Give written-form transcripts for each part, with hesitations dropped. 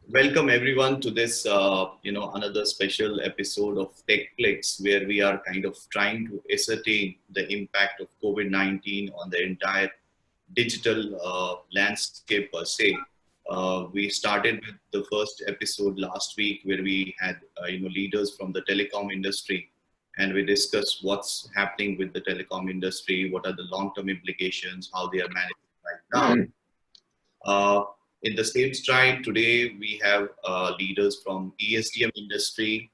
Welcome everyone to this, another special episode of techFLIX, where we are kind of trying to ascertain the impact of COVID-19 on the entire digital landscape per se. We started with the first episode last week, where we had leaders from the telecom industry, and we discussed what's happening with the telecom industry, what are the long-term implications, how they are managed right now. In the same stride, today we have leaders from ESDM industry.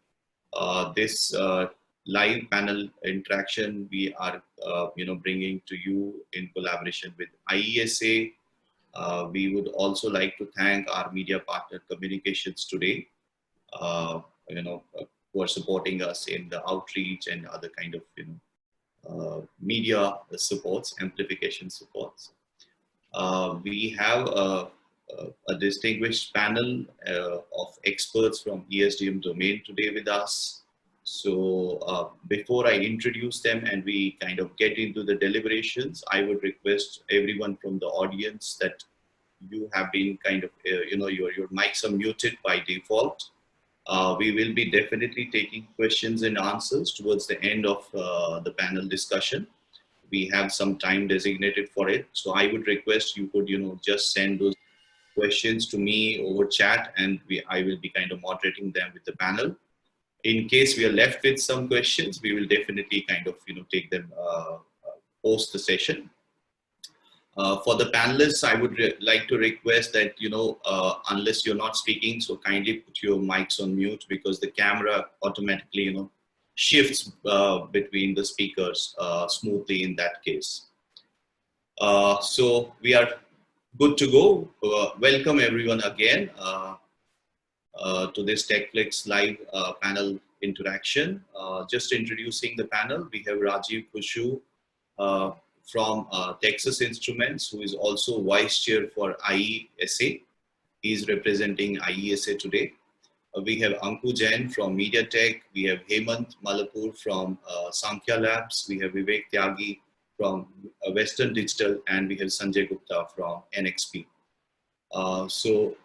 This live panel interaction we are, bringing to you in collaboration with IESA. We would also like to thank our media partner Communications today, who are supporting us in the outreach and other kind of, media supports, amplification supports. We have a distinguished panel of experts from ESDM domain today with us. So before I introduce them and we kind of get into the deliberations, I would request everyone from the audience that you have been kind of, your mics are muted by default. We will be definitely taking questions and answers towards the end of the panel discussion. We have some time designated for it. So I would request you could, just send those questions to me over chat, and I will be kind of moderating them with the panel. In case we are left with some questions, we will definitely kind of, take them post the session. For the panelists, I would like to request that, unless you're not speaking, so kindly put your mics on mute, because the camera automatically, shifts between the speakers smoothly in that case. So we are good to go. Welcome everyone again to this techFLIX live panel interaction. Just introducing the panel, we have Rajeev Khushu from Texas Instruments, who is also Vice Chair for IESA. He is representing IESA today. We have Anku Jain from Mediatek. We have Hemant Mallapur from Saankhya Labs. We have Vivek Tyagi from Western Digital, and we have Sanjay Gupta from NXP. So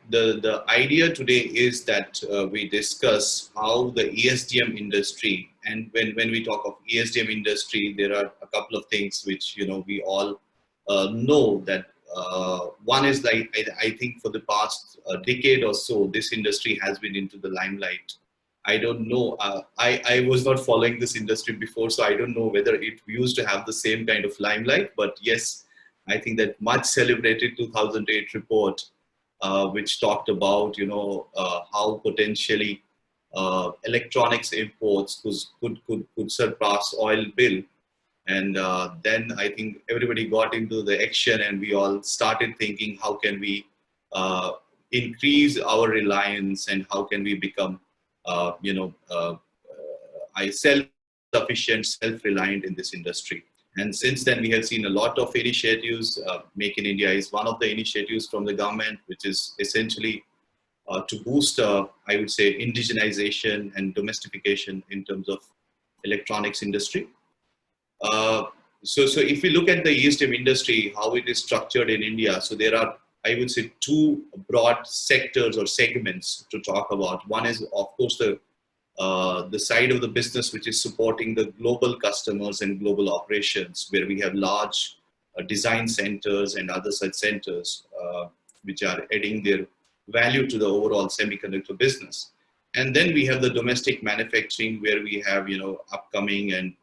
the idea today is that we discuss how the ESDM industry, and when we talk of ESDM industry, there are a couple of things which we all know that. One is, like, I think for the past decade or so, this industry has been into the limelight. I don't know. I was not following this industry before, so I don't know whether it used to have the same kind of limelight. But yes, I think that much celebrated 2008 report, which talked about how potentially electronics imports could surpass oil bill. And then I think everybody got into the action, and we all started thinking, how can we increase our reliance, and how can we become, self-sufficient, self-reliant in this industry. And since then, we have seen a lot of initiatives. Make in India is one of the initiatives from the government, which is essentially to boost, I would say, indigenization and domestication in terms of electronics industry. So if we look at the ESDM industry, how it is structured in India, so there are, I would say, two broad sectors or segments to talk about. One is, of course, the side of the business which is supporting the global customers and global operations, where we have large design centers and other such centers which are adding their value to the overall semiconductor business. And then we have the domestic manufacturing, where we have upcoming and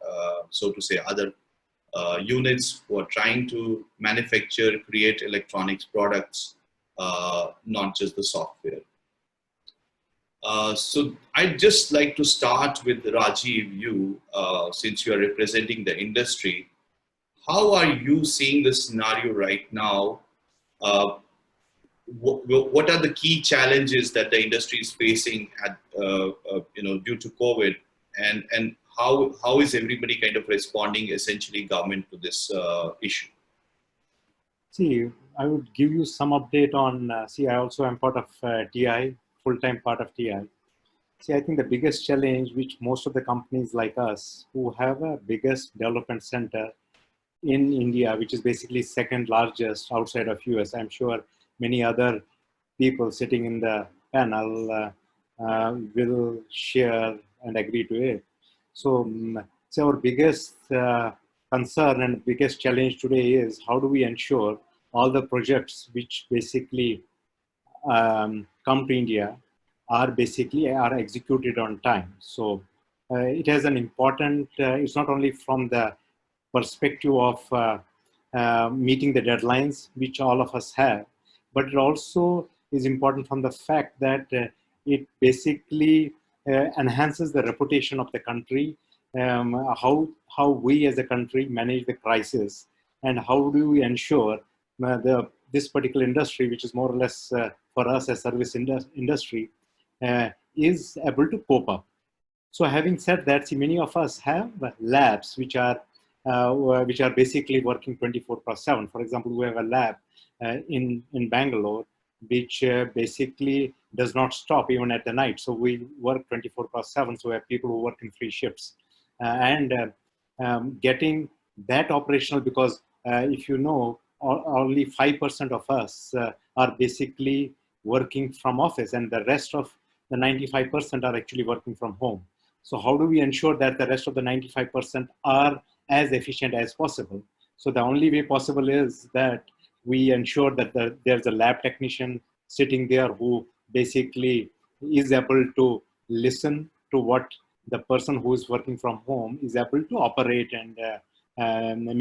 so to say other units who are trying to manufacture, create electronics products, not just the software. So I'd just like to start with Rajeev, you, since you are representing the industry. How are you seeing the scenario right now? What are the key challenges that the industry is facing due to COVID, and how is everybody kind of responding, essentially government, to this issue? See, I would give you some update on, I also am part of TI, full-time part of TI. See, I think the biggest challenge, which most of the companies like us who have a biggest development center in India, which is basically second largest outside of US, I'm sure many other people sitting in the panel will share and agree to it. So, so our biggest concern and biggest challenge today is how do we ensure all the projects which basically come to India are executed on time. So it has an important, it's not only from the perspective of meeting the deadlines, which all of us have, but it also is important from the fact that it basically enhances the reputation of the country, how we as a country manage the crisis, and how do we ensure this particular industry, which is more or less for us a service industry, is able to cope up. So having said that, see, many of us have labs which are basically working 24/7. For example, we have a lab in Bangalore, which basically does not stop even at the night. So we work 24/7. So we have people who work in 3 shifts. Getting that operational, because if you know, only 5% of us are basically working from office, and the rest of the 95% are actually working from home. So how do we ensure that the rest of the 95% are as efficient as possible? So the only way possible is that we ensure that there's a lab technician sitting there who basically is able to listen to what the person who is working from home is able to operate and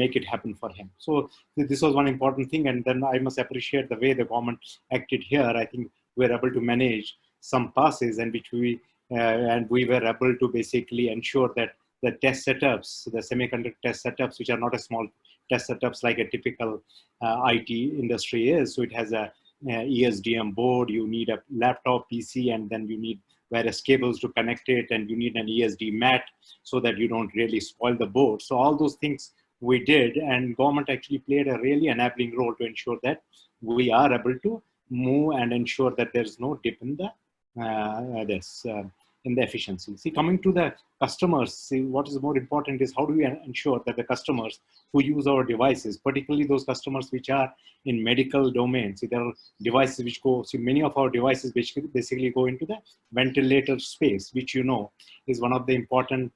make it happen for him. So this was one important thing. And then I must appreciate the way the government acted here. I think we're able to manage some passes, and which we were able to basically ensure that the test setups, the semiconductor test setups, which are not a small test setups like a typical IT industry is. So it has a ESDM board, you need a laptop PC, and then you need various cables to connect it, and you need an ESD mat so that you don't really spoil the board. So all those things we did, and government actually played a really enabling role to ensure that we are able to move and ensure that there's no dip in the in the efficiency. See, coming to the customers, see, what is more important is how do we ensure that the customers who use our devices, particularly those customers which are in medical domains, see, there are devices which go, see, many of our devices basically go into the ventilator space, which you know is one of the important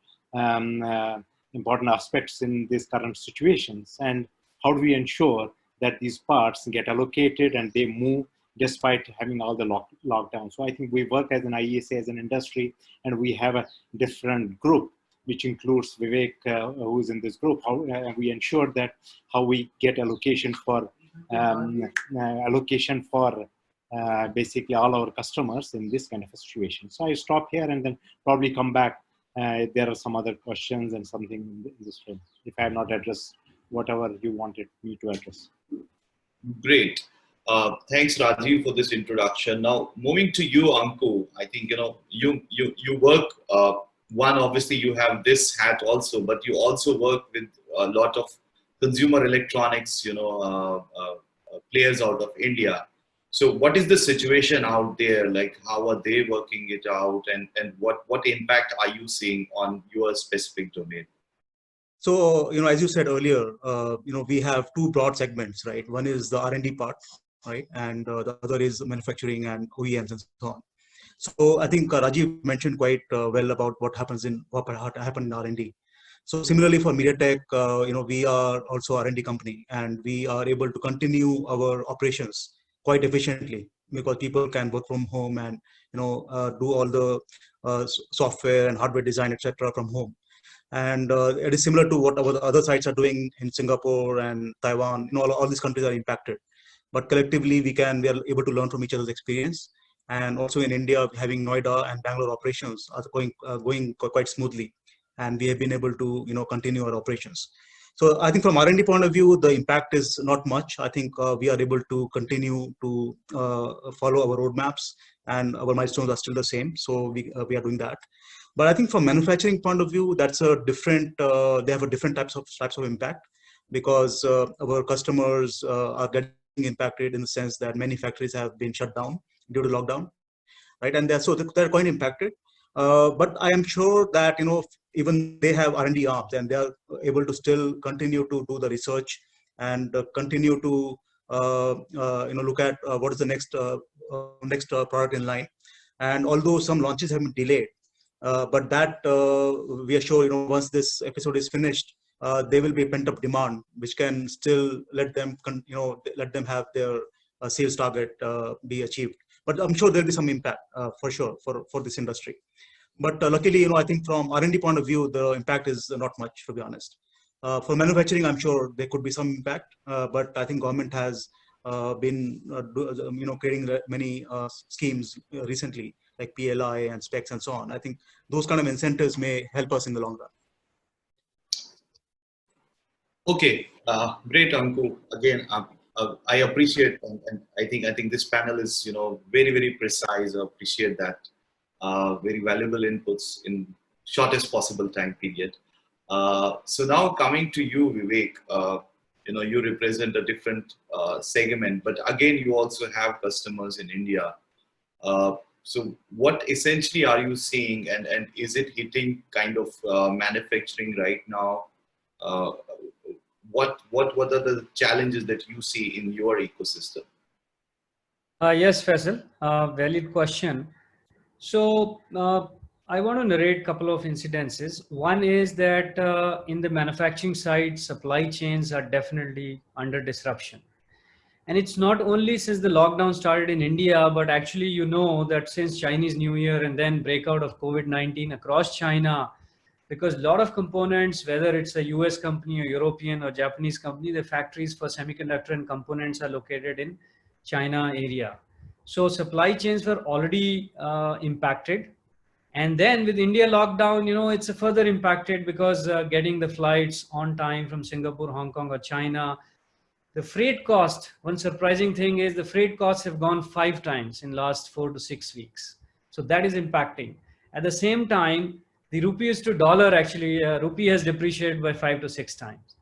aspects in these current situations. And how do we ensure that these parts get allocated and they move despite having all the lockdown? So I think we work as an IESA, as an industry, and we have a different group, which includes Vivek, who's in this group. How we ensure that how we get allocation for basically all our customers in this kind of a situation. So I stop here and then probably come back. There are some other questions and something in this frame, if I have not addressed whatever you wanted me to address. Great. Thanks, Rajiv, for this introduction. Now, moving to you, Anku, I think, you work, one, obviously you have this hat also, but you also work with a lot of consumer electronics, players out of India. So what is the situation out there? Like, how are they working it out? And what impact are you seeing on your specific domain? So, as you said earlier, we have 2 broad segments, right? One is the R&D part, right? And the other is manufacturing and OEMs and so on. So I think Rajiv mentioned quite well about what happened in R&D. So similarly for Mediatek, we are also R&D company, and we are able to continue our operations quite efficiently because people can work from home and do all the software and hardware design, etc., from home. And it is similar to what our other sites are doing in Singapore and Taiwan. All these countries are impacted, but collectively we are able to learn from each other's experience. And also in India, having Noida and Bangalore operations are going quite smoothly, and we have been able to continue our operations. So I think from R&D point of view, the impact is not much. I think we are able to continue to follow our roadmaps, and our milestones are still the same. So we are doing that. But I think from manufacturing point of view, that's a different. They have a different types of impact, because our customers are getting impacted in the sense that many factories have been shut down due to lockdown, right? And they're quite impacted. But I am sure that even they have R&D arms, and they are able to still continue to do the research and continue to look at what is the next product in line. And although some launches have been delayed, but that we are sure, once this episode is finished, there will be a pent-up demand which can still let them have their sales target be achieved. But I'm sure there'll be some impact for sure for this industry. But luckily, I think from R&D point of view, the impact is not much, to be honest. For manufacturing, I'm sure there could be some impact, but I think government has been creating many schemes recently, like PLI and specs and so on. I think those kind of incentives may help us in the long run. Okay, Great, Anku. Again, I appreciate, and I think this panel is very, very precise. I appreciate that. Very valuable inputs in shortest possible time period. So now coming to you, Vivek, you represent a different segment, but again, you also have customers in India. So what essentially are you seeing, and is it hitting kind of manufacturing right now? What are the challenges that you see in your ecosystem? Yes, Faisal, valid question. So I want to narrate a couple of incidences. One is that in the manufacturing side, supply chains are definitely under disruption. And it's not only since the lockdown started in India, but actually, that since Chinese New Year and then breakout of COVID-19 across China, because a lot of components, whether it's a US company or European or Japanese company, the factories for semiconductor and components are located in China area. So supply chains were already impacted. And then with India lockdown, it's further impacted because getting the flights on time from Singapore, Hong Kong or China, the freight cost, one surprising thing is the freight costs have gone 5 times in last 4 to 6 weeks. So that is impacting. At the same time, the rupee to dollar actually, rupee has depreciated by 5 to 6 times.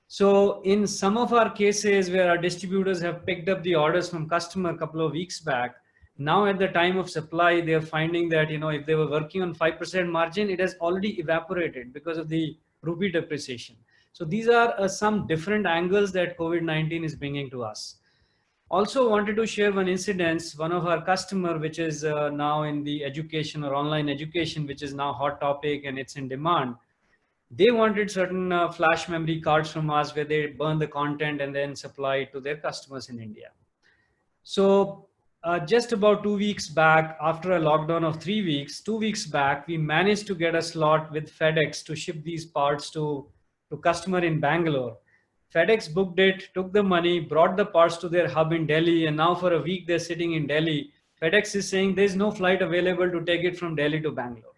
So in some of our cases where our distributors have picked up the orders from customer a couple of weeks back, now at the time of supply, they're finding that, if they were working on 5% margin, it has already evaporated because of the rupee depreciation. So these are some different angles that COVID-19 is bringing to us. Also wanted to share one incident. One of our customer, which is now in the education or online education, which is now hot topic and it's in demand. They wanted certain flash memory cards from us where they burn the content and then supply it to their customers in India. So just about 2 weeks back, after a lockdown of 3 weeks, 2 weeks back, we managed to get a slot with FedEx to ship these parts to customer in Bangalore. FedEx booked it, took the money, brought the parts to their hub in Delhi, and now for a week they're sitting in Delhi. FedEx is saying there's no flight available to take it from Delhi to Bangalore.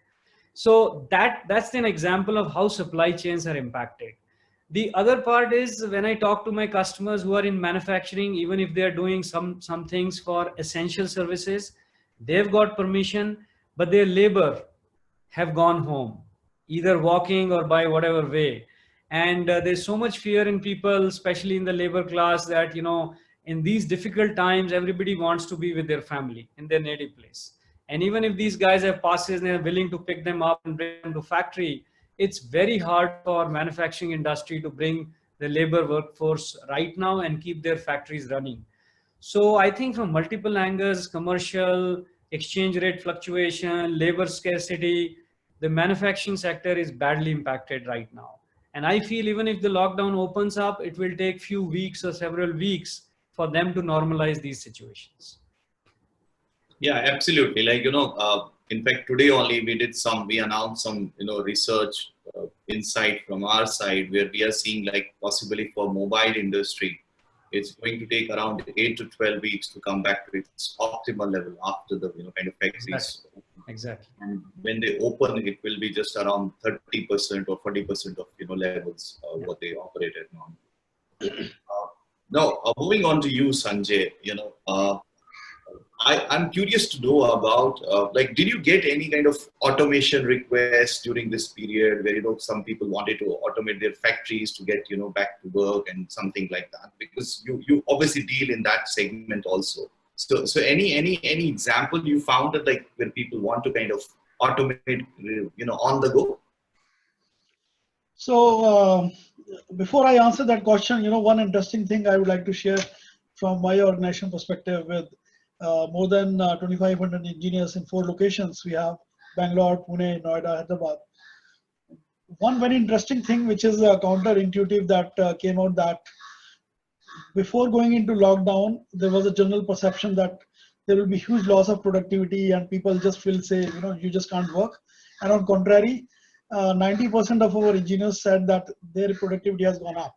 So that's an example of how supply chains are impacted. The other part is when I talk to my customers who are in manufacturing, even if they're doing some things for essential services, they've got permission, but their labor have gone home, either walking or by whatever way. And there's so much fear in people, especially in the labor class, that, in these difficult times, everybody wants to be with their family in their native place. And even if these guys have passes and they're willing to pick them up and bring them to factory, it's very hard for manufacturing industry to bring the labor workforce right now and keep their factories running. So I think from multiple angles, commercial, exchange rate fluctuation, labor scarcity, the manufacturing sector is badly impacted right now. And I feel even if the lockdown opens up, it will take few weeks or several weeks for them to normalize these situations. Yeah, absolutely. In fact, today only we announced some, research insight from our side where we are seeing possibly for mobile industry, it's going to take around 8 to 12 weeks to come back to its optimal level after the, kind of factories. Exactly. And when they open, it will be just around 30% or 40% of, levels what they operated on. Now, moving on to you, Sanjay, I'm curious to know about, did you get any kind of automation requests during this period where, some people wanted to automate their factories to get, back to work and something like that? Because you obviously deal in that segment also. So any example you found that where people want to kind of automate, on the go? So before I answer that question, one interesting thing I would like to share from my organization perspective with more than 2,500 engineers in 4 locations. We have Bangalore, Pune, Noida, Hyderabad. One very interesting thing, which is counterintuitive, that came out, that before going into lockdown, there was a general perception that there will be huge loss of productivity and people just will say, you just can't work. And on contrary, 90% of our engineers said that their productivity has gone up.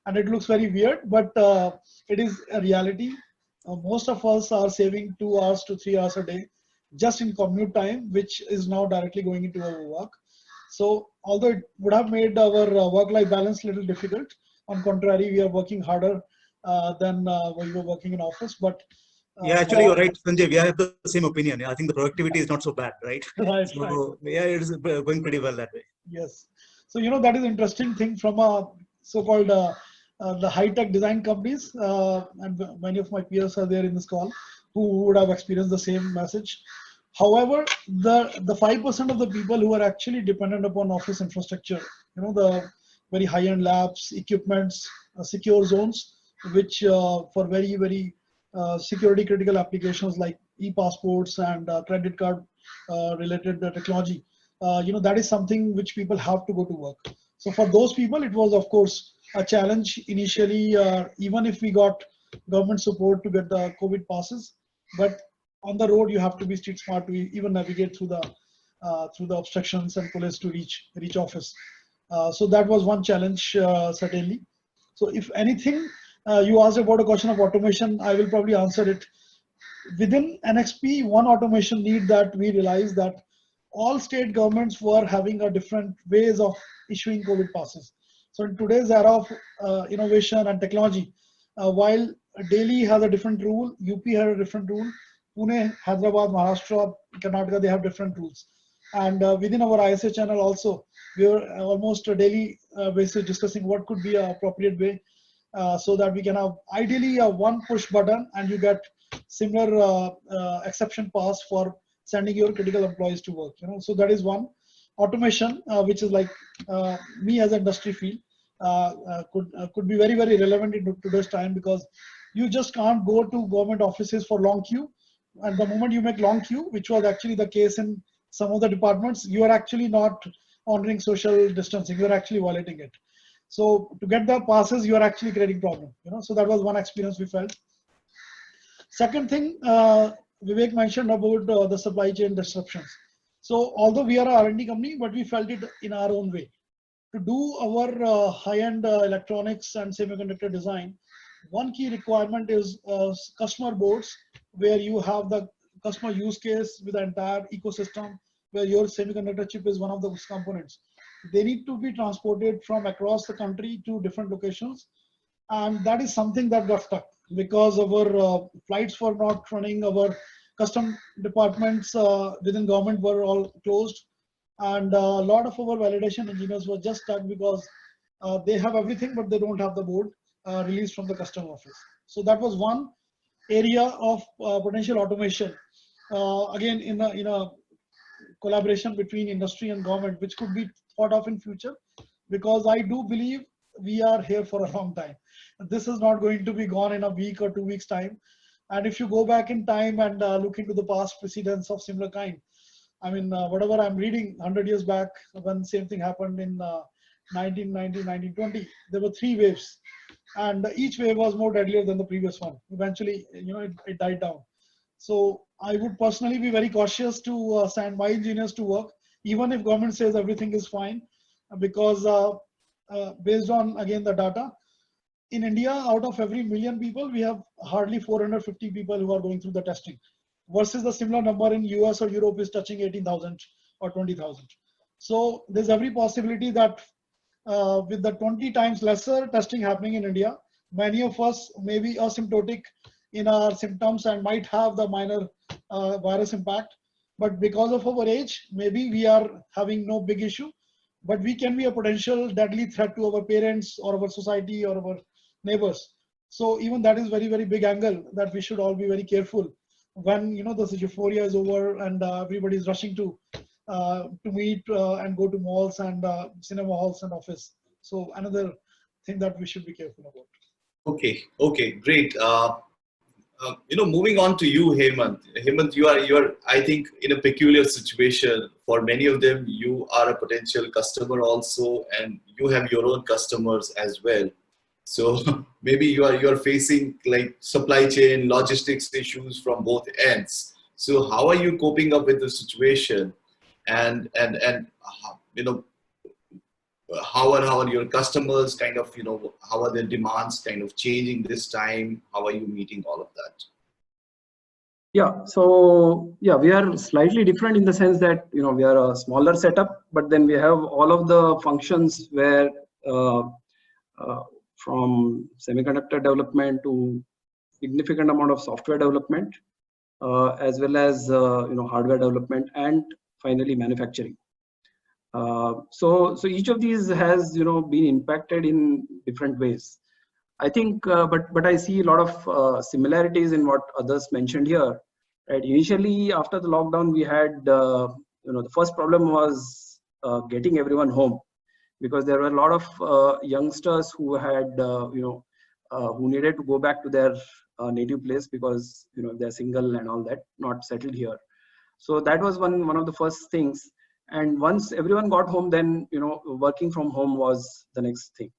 And it looks very weird, but it is a reality. Most of us are saving 2 hours to 3 hours a day just in commute time, which is now directly going into our work. So although it would have made our work-life balance a little difficult, on contrary, we are working harder than when we were working in office. But yeah, actually, you're right, Sanjay. We have the same opinion. I think the productivity is not so bad, right? Right, so right. yeah, it is going pretty well that way. Yes. So that is interesting thing from a so-called the high-tech design companies, and many of my peers are there in this call who would have experienced the same message. However, the 5% of the people who are actually dependent upon office infrastructure, the very high-end labs, equipments, secure zones, which for very, very security critical applications like e-passports and credit card related technology, that is something which people have to go to work. So for those people, it was of course a challenge initially, even if we got government support to get the COVID passes, but on the road you have to be street smart to even navigate through the obstructions and police to reach office. So that was one challenge, certainly. So if anything, you asked about a question of automation, I will probably answer it. Within NXP, one automation need that we realized that all state governments were having a different ways of issuing COVID passes. So in today's era of innovation and technology, while Delhi has a different rule, UP has a different rule, Pune, Hyderabad, Maharashtra, Karnataka, they have different rules. And within our ISA channel also, we were almost a daily basis discussing what could be an appropriate way so that we can have ideally a one push button and you get similar exception pass for sending your critical employees to work. So that is one automation, which is like me as an industry field could be very, very relevant in today's time, because you just can't go to government offices for long queue. And the moment you make long queue, which was actually the case in some of the departments, you are actually not honoring social distancing, you are actually violating it. So to get the passes, you are actually creating problem. So that was one experience we felt. Second thing, Vivek mentioned about the supply chain disruptions. So although we are a R&D company, but we felt it in our own way. To do our high-end electronics and semiconductor design, one key requirement is customer boards, where you have the customer use case with the entire ecosystem, where your semiconductor chip is one of those components. They need to be transported from across the country to different locations. And that is something that got stuck because our flights were not running, our custom departments within government were all closed. And a lot of our validation engineers were just stuck because they have everything, but they don't have the board released from the custom office. So that was one area of potential automation. Again, in a collaboration between industry and government, which could be thought of in future, because I do believe we are here for a long time. This is not going to be gone in a week or 2 weeks time. And if you go back in time and look into the past precedents of similar kind, I mean, whatever I'm reading 100 years back, when same thing happened in 1919, 1920, there were 3 waves. And each wave was more deadlier than the previous one. Eventually, it died down. So I would personally be very cautious to send my engineers to work, even if government says everything is fine, because based on, again, the data, in India, out of every million people, we have hardly 450 people who are going through the testing, versus the similar number in US or Europe is touching 18,000 or 20,000. So there's every possibility that with the 20 times lesser testing happening in India, many of us may be asymptotic in our symptoms and might have the minor virus impact. But because of our age, maybe we are having no big issue, but we can be a potential deadly threat to our parents or our society or our neighbors. So even that is very, very big angle that we should all be very careful when the euphoria is over and everybody is rushing to meet and go to malls and cinema halls and office. So another thing that we should be careful about. Okay, great. Moving on to you, Hemant. Hemant, you are, I think, in a peculiar situation. For many of them, you are a potential customer also, and you have your own customers as well. So maybe you are facing like supply chain logistics issues from both ends. So how are you coping up with the situation, and how are your customers kind of, how are their demands kind of changing this time? How are you meeting all of that? Yeah, so yeah, we are slightly different in the sense that we are a smaller setup, but then we have all of the functions where from semiconductor development to significant amount of software development, as well as hardware development, and finally manufacturing. So each of these has been impacted in different ways. I think, but I see a lot of similarities in what others mentioned here. Right? Initially, after the lockdown, we had the first problem was getting everyone home, because there were a lot of youngsters who had who needed to go back to their native place because they're single and all that, not settled here. So that was one of the first things. And once everyone got home, then working from home was the next thing.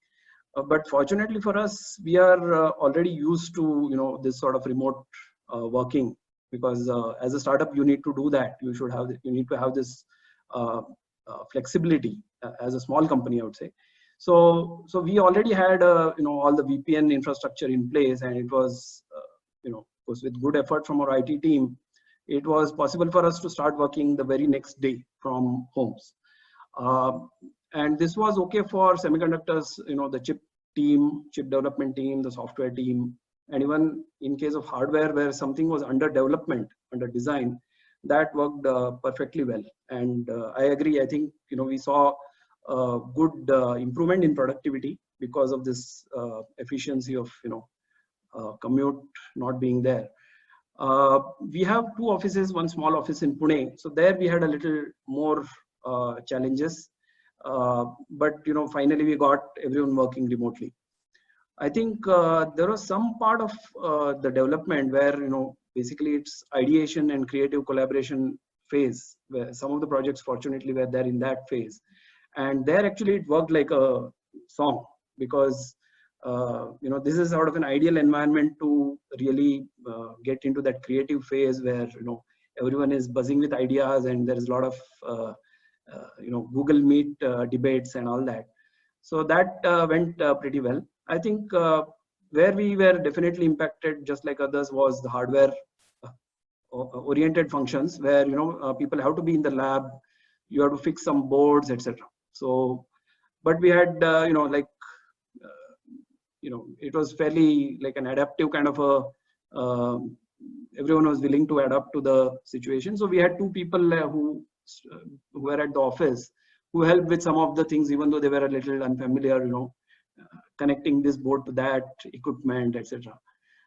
But fortunately for us, we are already used to this sort of remote working, because as a startup you need to do that. You need to have this flexibility as a small company, I would say. So we already had all the VPN infrastructure in place, and it was with good effort from our IT team, it was possible for us to start working the very next day from homes. And this was okay for semiconductors, the chip development team, the software team, and even in case of hardware where something was under development, under design, that worked perfectly well. And I agree. I think we saw good improvement in productivity because of this efficiency of commute not being there. We have two offices, one small office in Pune. So there we had a little more challenges, but finally we got everyone working remotely. I think there was some part of the development where basically it's ideation and creative collaboration phase, where some of the projects fortunately were there in that phase, and there actually it worked like a song, because this is sort of an ideal environment to really get into that creative phase where everyone is buzzing with ideas, and there is a lot of Google Meet debates and all that. So that went pretty well. I think where we were definitely impacted, just like others, was the hardware oriented functions, where people have to be in the lab, you have to fix some boards, etc. So, but we had it was fairly like an adaptive kind of a everyone was willing to adapt to the situation. So we had two people who were at the office who helped with some of the things, even though they were a little unfamiliar, connecting this board to that equipment, etc.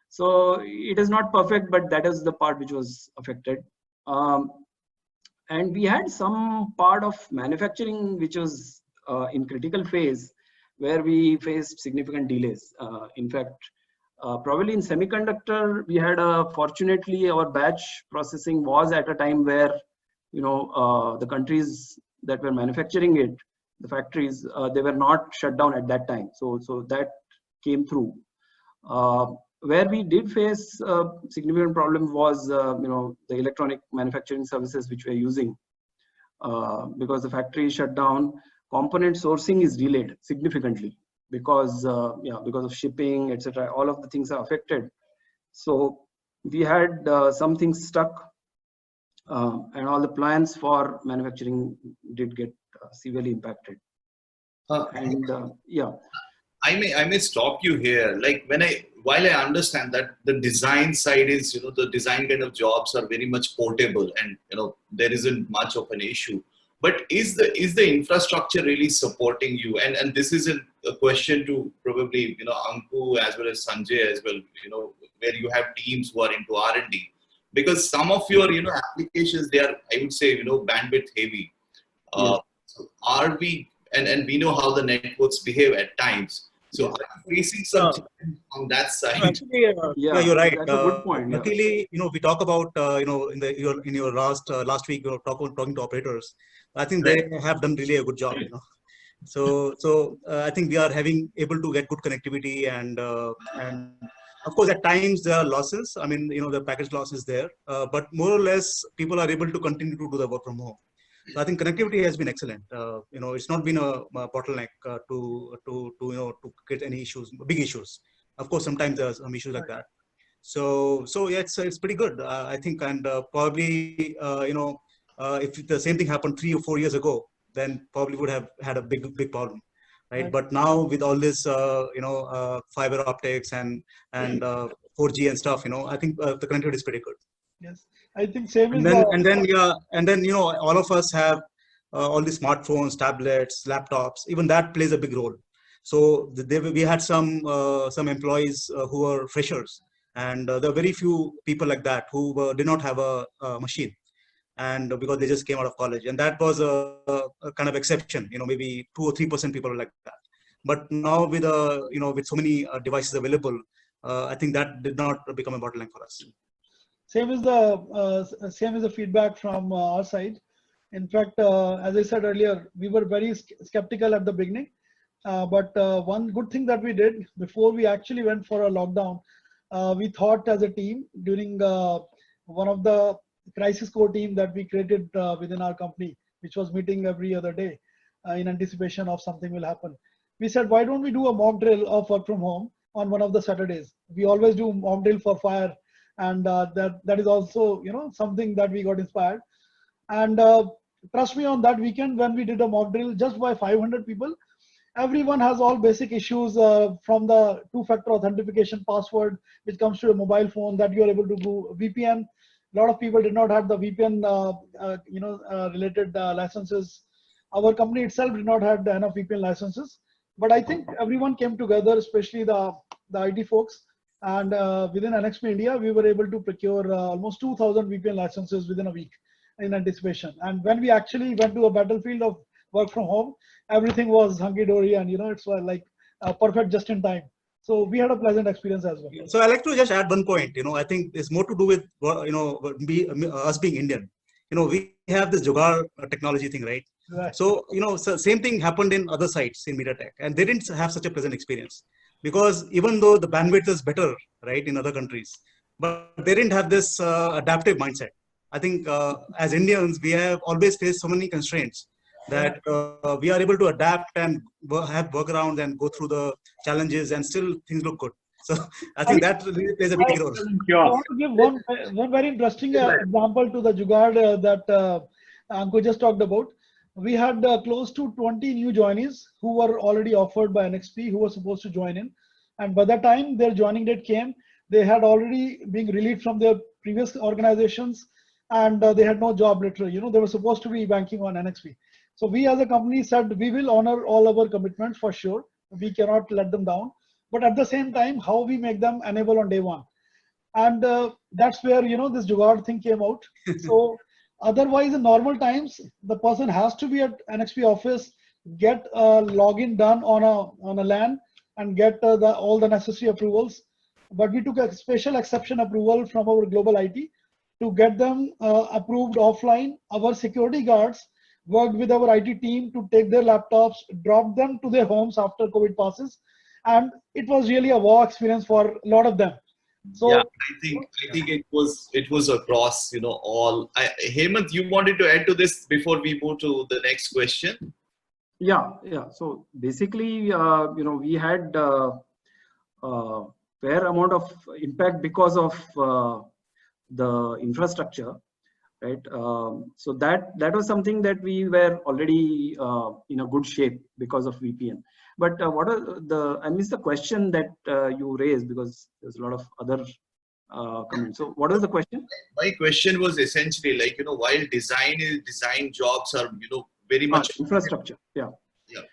So it is not perfect, but that is the part which was affected. And we had some part of manufacturing which was in critical phase, where we faced significant delays. In fact, probably in semiconductor, we had fortunately our batch processing was at a time where the countries that were manufacturing it, the factories, they were not shut down at that time. So that came through. Where we did face a significant problem was the electronic manufacturing services which we are using, because the factory is shut down. Component sourcing is delayed significantly because of shipping, etc. All of the things are affected. So we had some things stuck, and all the plans for manufacturing did get severely impacted. Yeah. I may stop you here. Like while I understand that the design side is, the design kind of jobs are very much portable, and there isn't much of an issue. But is the infrastructure really supporting you? And this is a question to probably Anku as well as Sanjay as well. Where you have teams who are into R&D, because some of your applications, they are, I would say, bandwidth heavy. So are we? And we know how the networks behave at times. So are you facing some challenge on that side? Actually, Yeah, you're right. that's a good point. Yeah. Luckily, we talk about in your last week, talking to operators. I think they have done really a good job. So I think we are able to get good connectivity, and of course at times there are losses. I mean, the package loss is there, but more or less people are able to continue to do the work from home. So I think connectivity has been excellent. It's not been a bottleneck to get any issues, big issues. Of course, sometimes there's some issues like that. So yeah, it's pretty good, I think, and probably if the same thing happened 3 or 4 years ago, then probably would have had a big problem, right? But now with all this fiber optics and 4G and stuff, I think the connectivity is pretty good. Yes, I think same And then all of us have all these smartphones, tablets, laptops. Even that plays a big role. So we had some employees who were freshers, and there are very few people like that who did not have a machine, and because they just came out of college, and that was a kind of exception. Maybe 2 or 3% people are like that. But now with with so many devices available, I think that did not become a bottleneck for us. Same is the feedback from our side. In fact, as I said earlier, we were very skeptical at the beginning. But one good thing that we did before we actually went for a lockdown, we thought as a team during one of the crisis core team that we created within our company, which was meeting every other day in anticipation of something will happen. We said, why don't we do a mock drill of work from home on one of the Saturdays? We always do mock drill for fire. And that is also something that we got inspired. And trust me, on that weekend when we did a mock drill just by 500 people, everyone has all basic issues from the two-factor authentication password, which comes to a mobile phone, that you are able to do VPN. A lot of people did not have the VPN related licenses. Our company itself did not have enough VPN licenses. But I think everyone came together, especially the IT folks. And within NXP India, we were able to procure almost 2,000 VPN licenses within a week in anticipation. And when we actually went to a battlefield of work from home, everything was hunky-dory, and it's like perfect just in time. So we had a pleasant experience as well. So I like to just add one point. I think it's more to do with us being Indian. We have this Jugaad technology thing, right? So so same thing happened in other sites in Mediatek, and they didn't have such a pleasant experience. Because even though the bandwidth is better, right, in other countries, but they didn't have this adaptive mindset. I think as Indians, we have always faced so many constraints that we are able to adapt and have workarounds and go through the challenges, and still things look good. So I think that really plays a big role. I want to give one very interesting example to the Jugaad that Anku just talked about. We had close to 20 new joinees who were already offered by NXP, who were supposed to join in. And by the time their joining date came, they had already been released from their previous organizations, and they had no job literally. They were supposed to be banking on NXP. So we as a company said, we will honor all our commitments for sure. We cannot let them down. But at the same time, how we make them enable on day one. And that's where, this Jugaad thing came out. So otherwise, in normal times, the person has to be at NXP office, get a login done on a LAN, and get all the necessary approvals. But we took a special exception approval from our global IT to get them approved offline. Our security guards worked with our IT team to take their laptops, drop them to their homes after COVID passes, and it was really a wow experience for a lot of them. So yeah, I think it was across all. Hemant, you wanted to add to this before we move to the next question? Yeah. So basically, we had fair amount of impact because of the infrastructure, right? So that was something that we were already in a good shape because of VPN. But I missed the question that you raised, because there's a lot of other comments. So what was the question? My question was essentially like, while design jobs are, very much infrastructure. Yeah.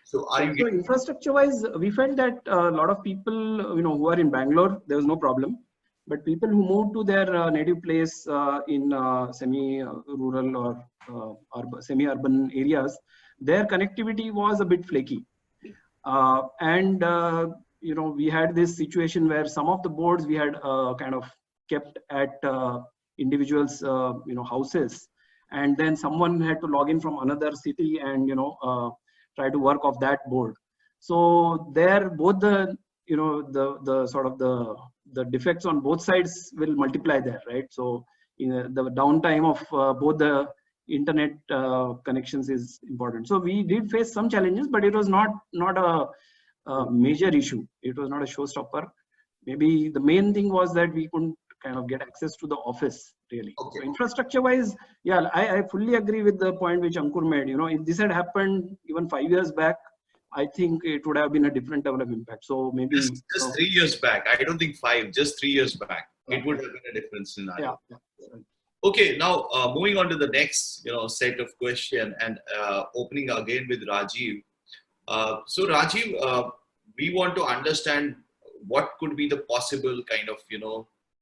So are you getting infrastructure wise, we felt that a lot of people, who are in Bangalore, there was no problem. But people who moved to their native place in semi-rural or semi-urban areas, their connectivity was a bit flaky. We had this situation where some of the boards we had kind of kept at individuals houses, and then someone had to log in from another city and try to work off that board. So there both the the defects on both sides will multiply there, right? So the downtime of both the internet connections is important. So we did face some challenges, but it was not a major issue. It was not a showstopper. Maybe the main thing was that we couldn't kind of get access to the office really. Okay. So infrastructure wise, yeah, I fully agree with the point which Ankur made. If this had happened even 5 years back, I think it would have been a different level of impact. So maybe just 3 years back. I don't think 5, just 3 years back. It would have been a different scenario. Yeah. Okay, now moving on to the next set of question, and opening again with Rajeev. So Rajeev, we want to understand what could be the possible kind of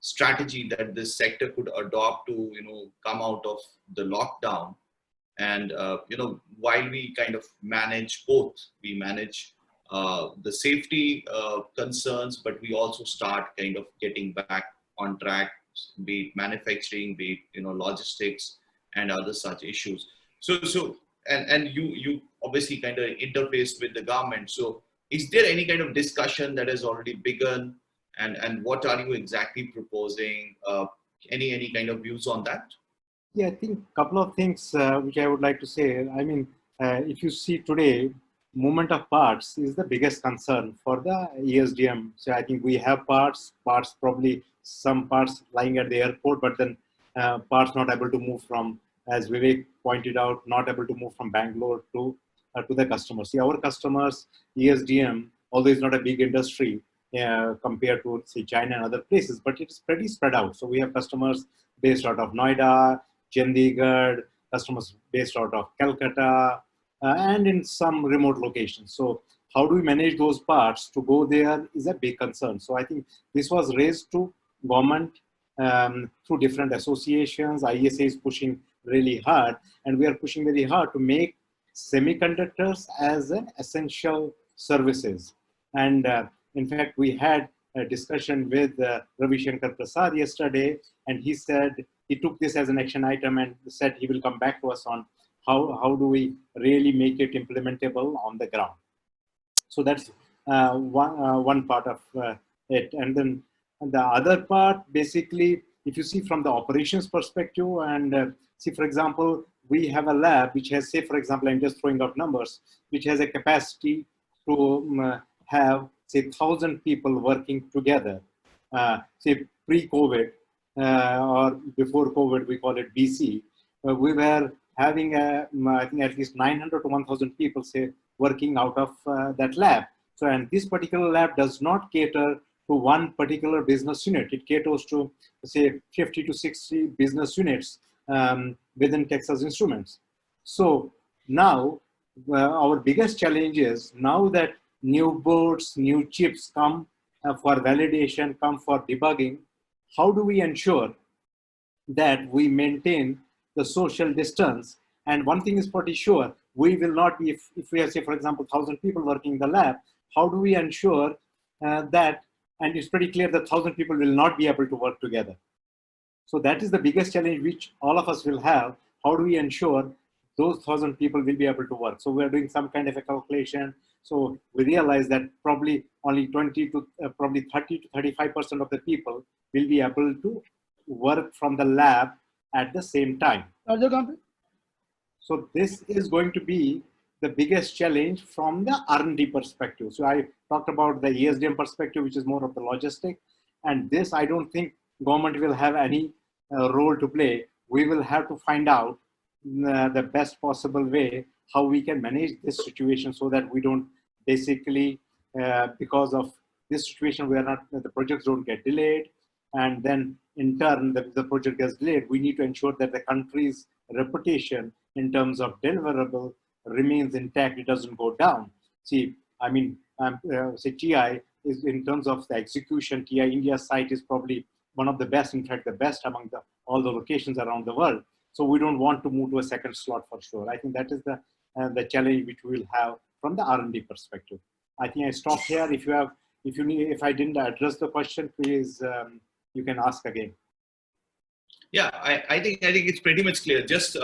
strategy that this sector could adopt to come out of the lockdown. And while we kind of manage both, we manage the safety concerns, but we also start kind of getting back on track, be it manufacturing, be it logistics and other such issues. So and you obviously kind of interfaced with the government. So is there any kind of discussion that has already begun, and what are you exactly proposing? Any kind of views on that? Yeah, I think a couple of things which I would like to say. I mean, if you see today, movement of parts is the biggest concern for the ESDM. So I think we have parts probably some parts lying at the airport, but then parts not able to move from, as Vivek pointed out, not able to move from Bangalore to the customers. See, our customers, ESDM, although it's not a big industry compared to, say, China and other places, but it's pretty spread out. So we have customers based out of Noida, Chandigarh, customers based out of Calcutta, and in some remote locations. So how do we manage those parts to go there is a big concern. So I think this was raised to government through different associations. IESA is pushing really hard, and we are pushing very hard to make semiconductors as an essential services. And in fact, we had a discussion with Ravi Shankar Prasad yesterday, and he said he took this as an action item and said he will come back to us on how do we really make it implementable on the ground. So that's one part of it. And then the other part, basically, if you see from the operations perspective, and see, for example, we have a lab which has, say, for example, I'm just throwing out numbers, which has a capacity to have, say, 1,000 people working together. Say, pre-COVID or before COVID, we call it BC, we were having, I think, at least 900 to 1,000 people, say, working out of that lab. So, and this particular lab does not cater to one particular business unit. It caters to, say, 50 to 60 business units within Texas Instruments. So now our biggest challenge is, now that new boards, new chips come for validation, come for debugging, how do we ensure that we maintain the social distance? And one thing is pretty sure, we will not be, if we have, say, for example, 1,000 people working in the lab, how do we ensure that, and it's pretty clear that 1,000 people will not be able to work together. So that is the biggest challenge which all of us will have. How do we ensure those 1,000 people will be able to work? So we're doing some kind of a calculation. So we realize that probably only 20 to probably 30 to 35% of the people will be able to work from the lab at the same time. So this is going to be the biggest challenge from the R&D perspective. So I talked about the ESDM perspective, which is more of the logistic. And this, I don't think government will have any role to play. We will have to find out the best possible way how we can manage this situation, so that we don't basically, because of this situation, we are not, the projects don't get delayed. And then in turn, the project gets delayed. We need to ensure that the country's reputation in terms of deliverable remains intact. It doesn't go down. See, I mean, say TI is, in terms of the execution, TI India site is probably one of the best, in fact, the best among all the locations around the world. So we don't want to move to a second slot for sure. I think that is the challenge which we will have from the R&D perspective. I think I stop here. If I didn't address the question, please, you can ask again. Yeah, I think it's pretty much clear. Just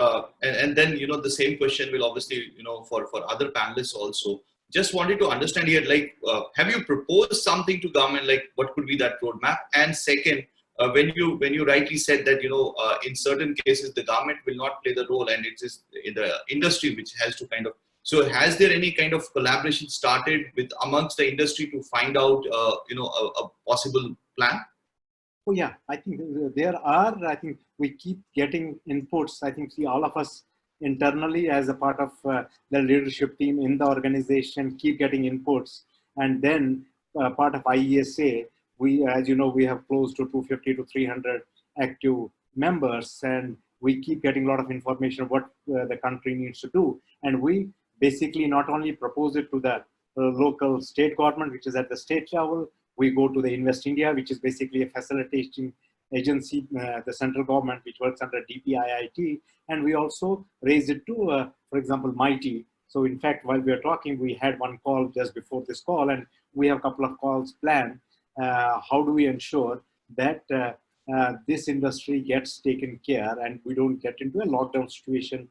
and then the same question will obviously for other panelists also. Just wanted to understand here, like, have you proposed something to government, like what could be that roadmap? And second, when you rightly said that in certain cases the government will not play the role, and it is in the industry which has to kind of. So has there any kind of collaboration started with amongst the industry to find out a possible plan? Oh yeah, I think there are. I think we keep getting inputs. I think all of us internally as a part of the leadership team in the organization keep getting inputs, and then part of IESA, we, as you know, we have close to 250 to 300 active members, and we keep getting a lot of information of what the country needs to do, and we basically not only propose it to the local state government, which is at the state level. We go to the Invest India, which is basically a facilitating agency, the central government, which works under DPIIT. And we also raise it to, for example, MITI. So in fact, while we are talking, we had one call just before this call, and we have a couple of calls planned. How do we ensure that this industry gets taken care and we don't get into a lockdown situation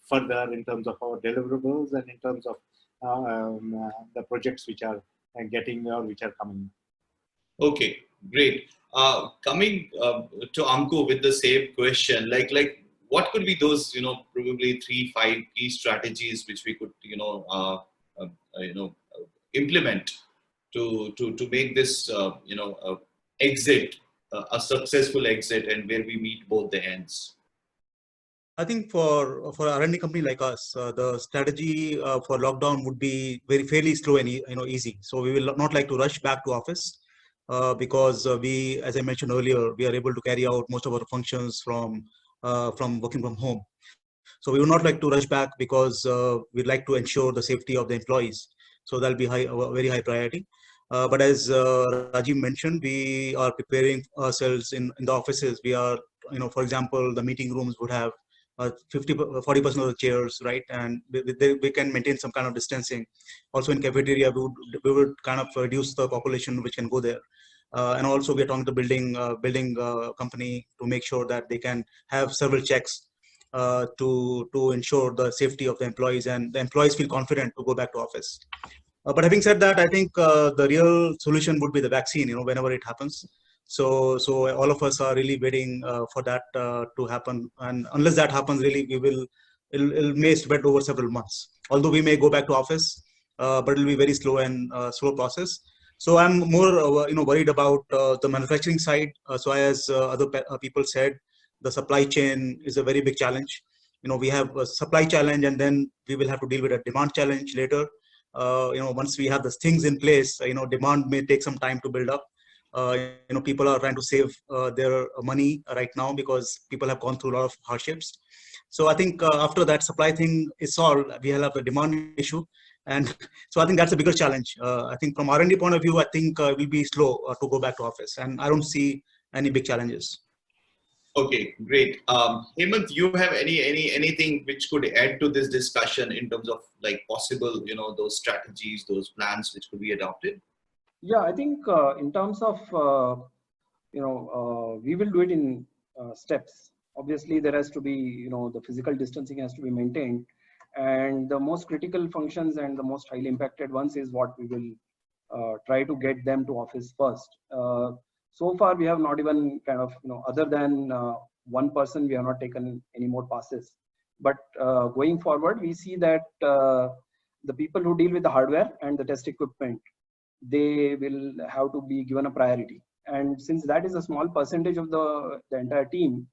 further in terms of our deliverables and in terms of the projects which are getting or which are coming. Okay, great. Coming to Anku with the same question, like what could be those probably 3-5 key strategies which we could implement to make this exit a successful exit, and where we meet both the ends? I think for R&D company like us, the strategy for lockdown would be fairly slow and easy. So we will not like to rush back to office because we, as I mentioned earlier, we are able to carry out most of our functions from working from home. So we would not like to rush back because we'd like to ensure the safety of the employees. So that'll be a very high priority. But as Rajeev mentioned, we are preparing ourselves in the offices. We are, for example, the meeting rooms would have 40% of the chairs, right? And we can maintain some kind of distancing. Also in cafeteria, we would kind of reduce the population which can go there. And also we are talking to building company to make sure that they can have several checks to ensure the safety of the employees, and the employees feel confident to go back to office. But having said that, I think the real solution would be the vaccine, whenever it happens. So all of us are really waiting for that to happen. And unless that happens, really, it may spread over several months. Although we may go back to office, but it'll be very slow and slow process. So I'm more, worried about the manufacturing side. So as other people said, the supply chain is a very big challenge. We have a supply challenge, and then we will have to deal with a demand challenge later. Once we have the things in place, demand may take some time to build up. People are trying to save their money right now because people have gone through a lot of hardships. So I think after that supply thing is solved, we will have a demand issue. And so I think that's a bigger challenge. I think from R&D point of view, I think it will be slow to go back to office. And I don't see any big challenges. Okay, great. Hemant, you have anything which could add to this discussion in terms of like possible, those strategies, those plans which could be adopted? Yeah, I think in terms of, we will do it in steps. Obviously, there has to be, the physical distancing has to be maintained. And the most critical functions and the most highly impacted ones is what we will try to get them to office first. So far, we have not even kind of, other than one person, we have not taken any more passes. But going forward, we see that the people who deal with the hardware and the test equipment, they will have to be given a priority. And since that is a small percentage of the entire team,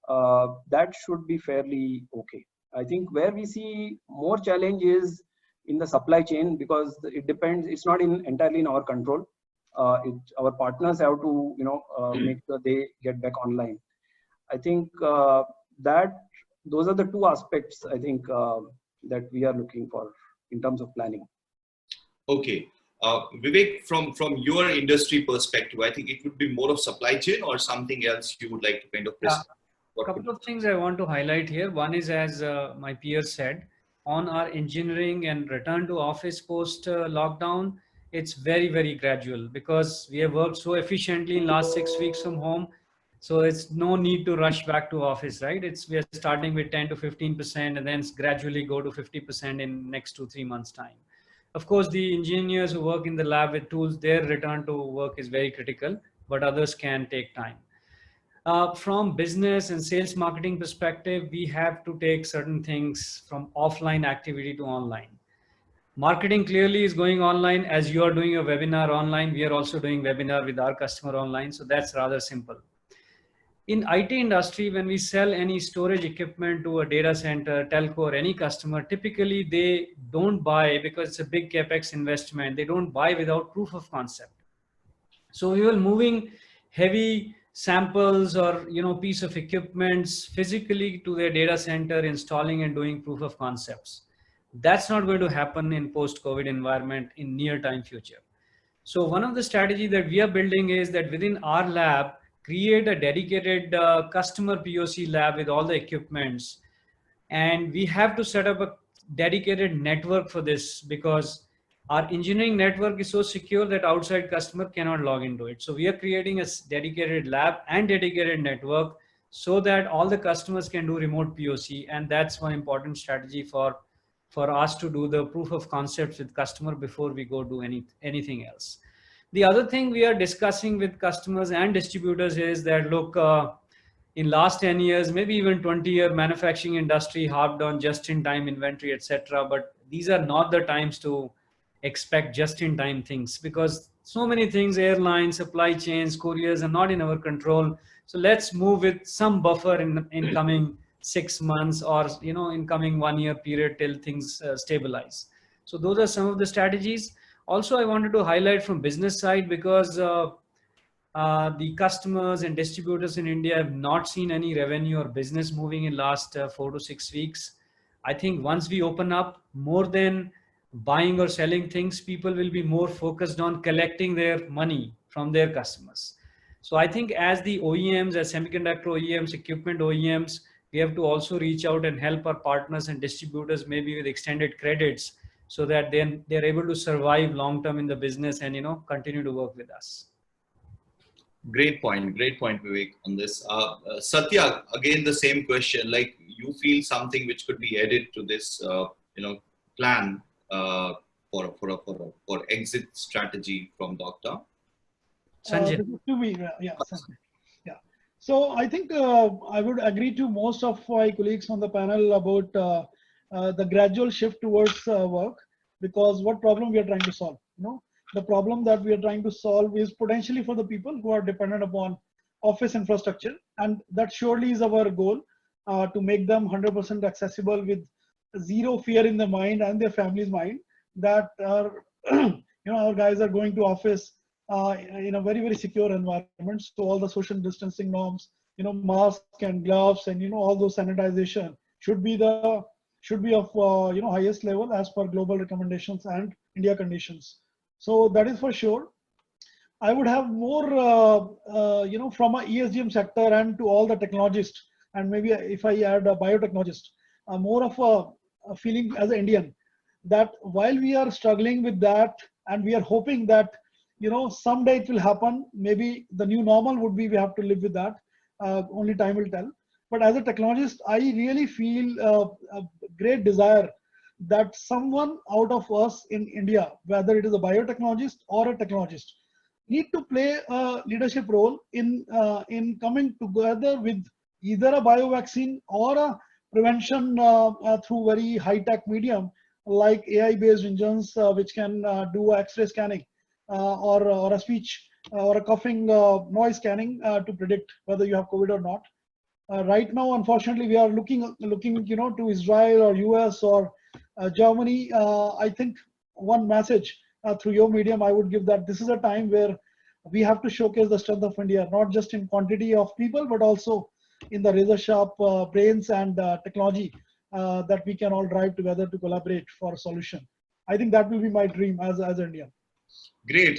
that should be fairly okay. I think where we see more challenge is in the supply chain, because it depends, it's not entirely in our control. Our partners have to, make sure they get back online. I think that those are the two aspects, I think, that we are looking for in terms of planning. Okay. Vivek, from your industry perspective, I think it would be more of supply chain or something else you would like to kind of present. A couple of things I want to highlight here. One is, as my peers said, on our engineering and return to office post lockdown, it's very, very gradual, because we have worked so efficiently in last 6 weeks from home. So it's no need to rush back to office, right? We are starting with 10 to 15% and then gradually go to 50% in next 2-3 months time. Of course, the engineers who work in the lab with tools, their return to work is very critical, but others can take time. From business and sales marketing perspective, we have to take certain things from offline activity to online. Marketing clearly is going online. As you are doing a webinar online, we are also doing webinar with our customer online. So that's rather simple. In IT industry, when we sell any storage equipment to a data center, telco, or any customer, typically they don't buy because it's a big capex investment. They don't buy without proof of concept. So we were moving heavy samples or piece of equipments physically to their data center, installing and doing proof of concepts. That's not going to happen in post-COVID environment in near time future. So one of the strategy that we are building is that within our lab, create a dedicated customer POC lab with all the equipments. And we have to set up a dedicated network for this, because our engineering network is so secure that outside customer cannot log into it. So we are creating a dedicated lab and dedicated network so that all the customers can do remote POC. And that's one important strategy for us to do the proof of concepts with customer before we go do anything else. The other thing we are discussing with customers and distributors is that, look, in last 10 years, maybe even 20-year manufacturing industry harped on just-in-time inventory, etc. But these are not the times to expect just-in-time things, because so many things, airlines, supply chains, couriers, are not in our control. So let's move with some buffer in coming 6 months, or in coming 1 year period till things stabilize. So those are some of the strategies. Also, I wanted to highlight from business side, because the customers and distributors in India have not seen any revenue or business moving in last 4 to 6 weeks. I think once we open up, more than buying or selling things, people will be more focused on collecting their money from their customers. So I think as the OEMs, as semiconductor OEMs, equipment OEMs, we have to also reach out and help our partners and distributors maybe with extended credits, so that then they're able to survive long term in the business and continue to work with us. Great point, Vivek, on this. Satya, again the same question. Like, you feel something which could be added to this, plan for exit strategy from Doctor? Sanjay. Yeah. So I think I would agree to most of my colleagues on the panel about the gradual shift towards work, because what problem we are trying to solve? The problem that we are trying to solve is potentially for the people who are dependent upon office infrastructure, and that surely is our goal, to make them 100% accessible with zero fear in their mind and their family's mind that our guys are going to office in a very, very secure environment. So all the social distancing norms, mask and gloves and all those sanitization should be of highest level as per global recommendations and India conditions. So that is for sure. I would have more from a ESDM sector and to all the technologists, and maybe if I add a biotechnologist, more of a feeling as an Indian, that while we are struggling with that and we are hoping that someday it will happen, maybe the new normal would be we have to live with that, only time will tell. But as a technologist, I really feel a great desire that someone out of us in India, whether it is a biotechnologist or a technologist, need to play a leadership role in coming together with either a biovaccine or a prevention through very high-tech medium like AI-based engines which can do X-ray scanning or a speech or a coughing noise scanning to predict whether you have COVID or not. Right now, unfortunately, we are looking to Israel or US or Germany. I think one message through your medium I would give, that this is a time where we have to showcase the strength of India, not just in quantity of people, but also in the razor sharp brains and technology that we can all drive together to collaborate for a solution. I think that will be my dream as India. Great.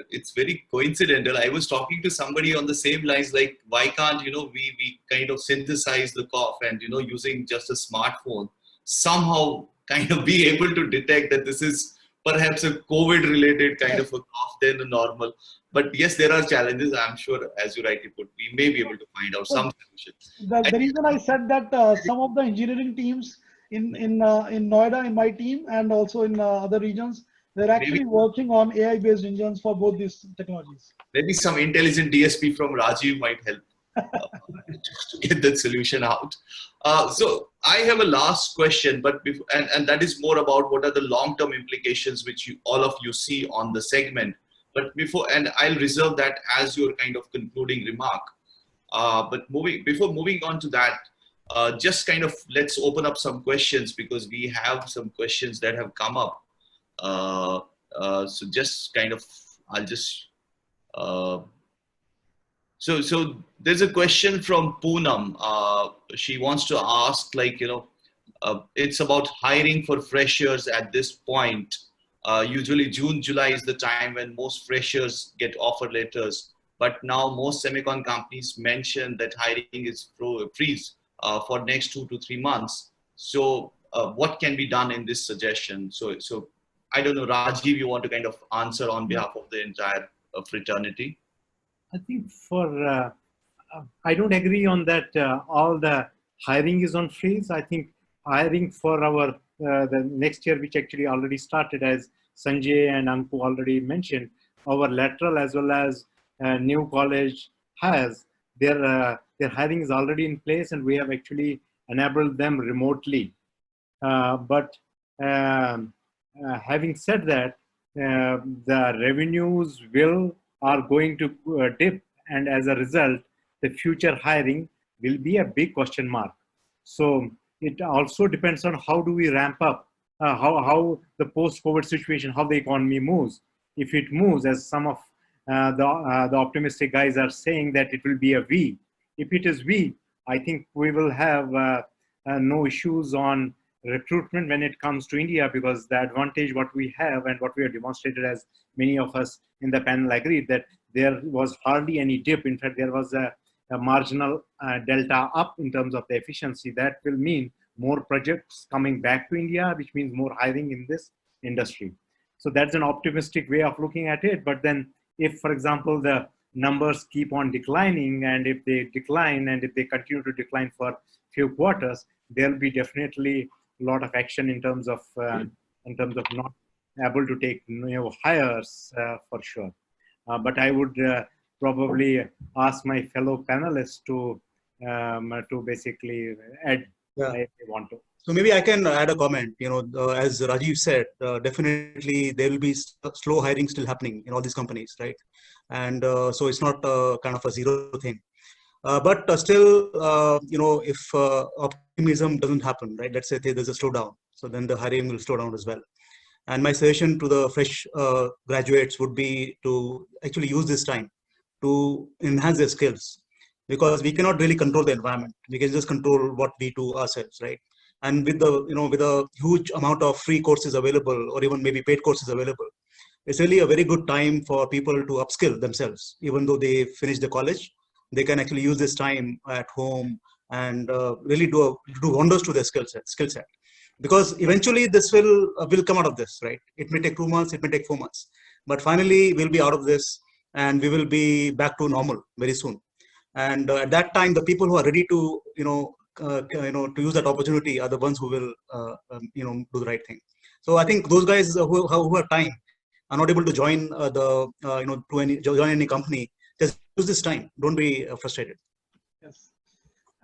It's very coincidental. I was talking to somebody on the same lines, like, why can't, we kind of synthesize the cough and, using just a smartphone, somehow kind of be able to detect that this is perhaps a COVID-related kind of a cough than a normal. But yes, there are challenges. I'm sure, as you rightly put, we may be able to find out some solutions. The reason I said that some of the engineering teams in Noida, in my team, and also in other regions, they're actually working on AI-based engines for both these technologies. Maybe some intelligent DSP from Rajiv might help to get that solution out. So I have a last question, but before, and that is more about what are the long-term implications which all of you see on the segment. But before, and I'll reserve that as your kind of concluding remark. But before moving on to that, just kind of let's open up some questions, because we have some questions that have come up. So just kind of, I'll just, so there's a question from Poonam. She wants to ask, like, it's about hiring for freshers at this point. Usually June, July is the time when most freshers get offer letters. But now most semicon companies mention that hiring is freeze for next 2 to 3 months. So what can be done in this suggestion? So I don't know, Rajiv, you want to kind of answer on behalf of the entire fraternity? I think for, I don't agree on that all the hiring is on freeze. I think hiring for our, the next year, which actually already started, as Sanjay and Anku already mentioned, our lateral as well as new college has, their hiring is already in place, and we have actually enabled them remotely. But having said that, the revenues are going to dip, and as a result, the future hiring will be a big question mark. So it also depends on how do we ramp up, how the post-COVID situation, how the economy moves. If it moves, as some of the optimistic guys are saying, that it will be a V. If it is V, I think we will have no issues on recruitment when it comes to India, because the advantage what we have and what we have demonstrated, as many of us in the panel agreed, that there was hardly any dip. In fact, there was a marginal delta up in terms of the efficiency. That will mean more projects coming back to India, which means more hiring in this industry. So that's an optimistic way of looking at it. But then if, for example, the numbers keep on declining, and if they decline, and if they continue to decline for a few quarters, there'll be definitely a lot of action in terms of not able to take new hires for sure. But I would probably ask my fellow panelists to basically add if they want to. So maybe I can add a comment. As Rajiv said, definitely there will be slow hiring still happening in all these companies, right? And so it's not kind of a zero thing. But still, if optimism doesn't happen, right? Let's say there's a slowdown, so then the hiring will slow down as well. And my suggestion to the fresh graduates would be to actually use this time to enhance their skills, because we cannot really control the environment. We can just control what we do ourselves, right? And with the with a huge amount of free courses available, or even maybe paid courses available, it's really a very good time for people to upskill themselves. Even though they finish the college, they can actually use this time at home and really do wonders to their skill set. Because eventually this will come out of this, right? It may take 2 months, it may take 4 months, but finally we'll be out of this, and we will be back to normal very soon. And at that time, the people who are ready to to use that opportunity are the ones who will do the right thing. So I think those guys who have time are not able to join join any company. Just use this time. Don't be frustrated. Yes.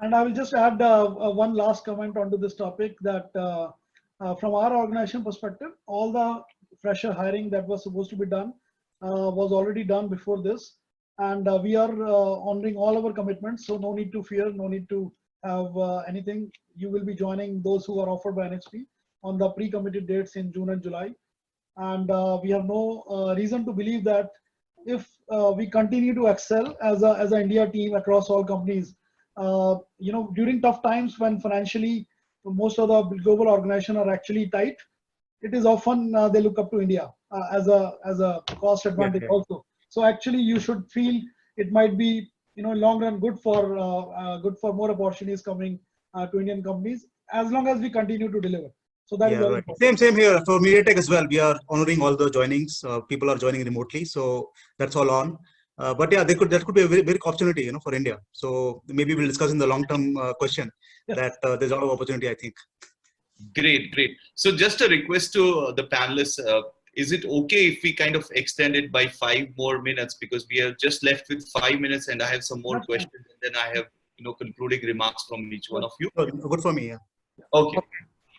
And I will just add one last comment onto this topic, that from our organization perspective, all the fresher hiring that was supposed to be done was already done before this. And we are honoring all our commitments. So no need to fear, no need to have anything. You will be joining those who are offered by NHP on the pre-committed dates in June and July. And we have no reason to believe that if we continue to excel as an India team across all companies, during tough times when financially most of the global organizations are actually tight, it is often they look up to India as a cost advantage also. So actually, you should feel it might be long run good for more opportunities coming to Indian companies, as long as we continue to deliver. So that is Yeah, very right. important. Same here for Mediatek as well. We are honoring all the joinings. People are joining remotely, so that's all on. But yeah, that could be a very big opportunity, for India. So maybe we'll discuss in the long-term question that there's a lot of opportunity, I think. Great, great. So just a request to the panelists, is it okay if we kind of extend it by 5 more minutes, because we are just left with 5 minutes and I have some more That's questions and then I have, concluding remarks from each one of you. Good for me, yeah. Okay,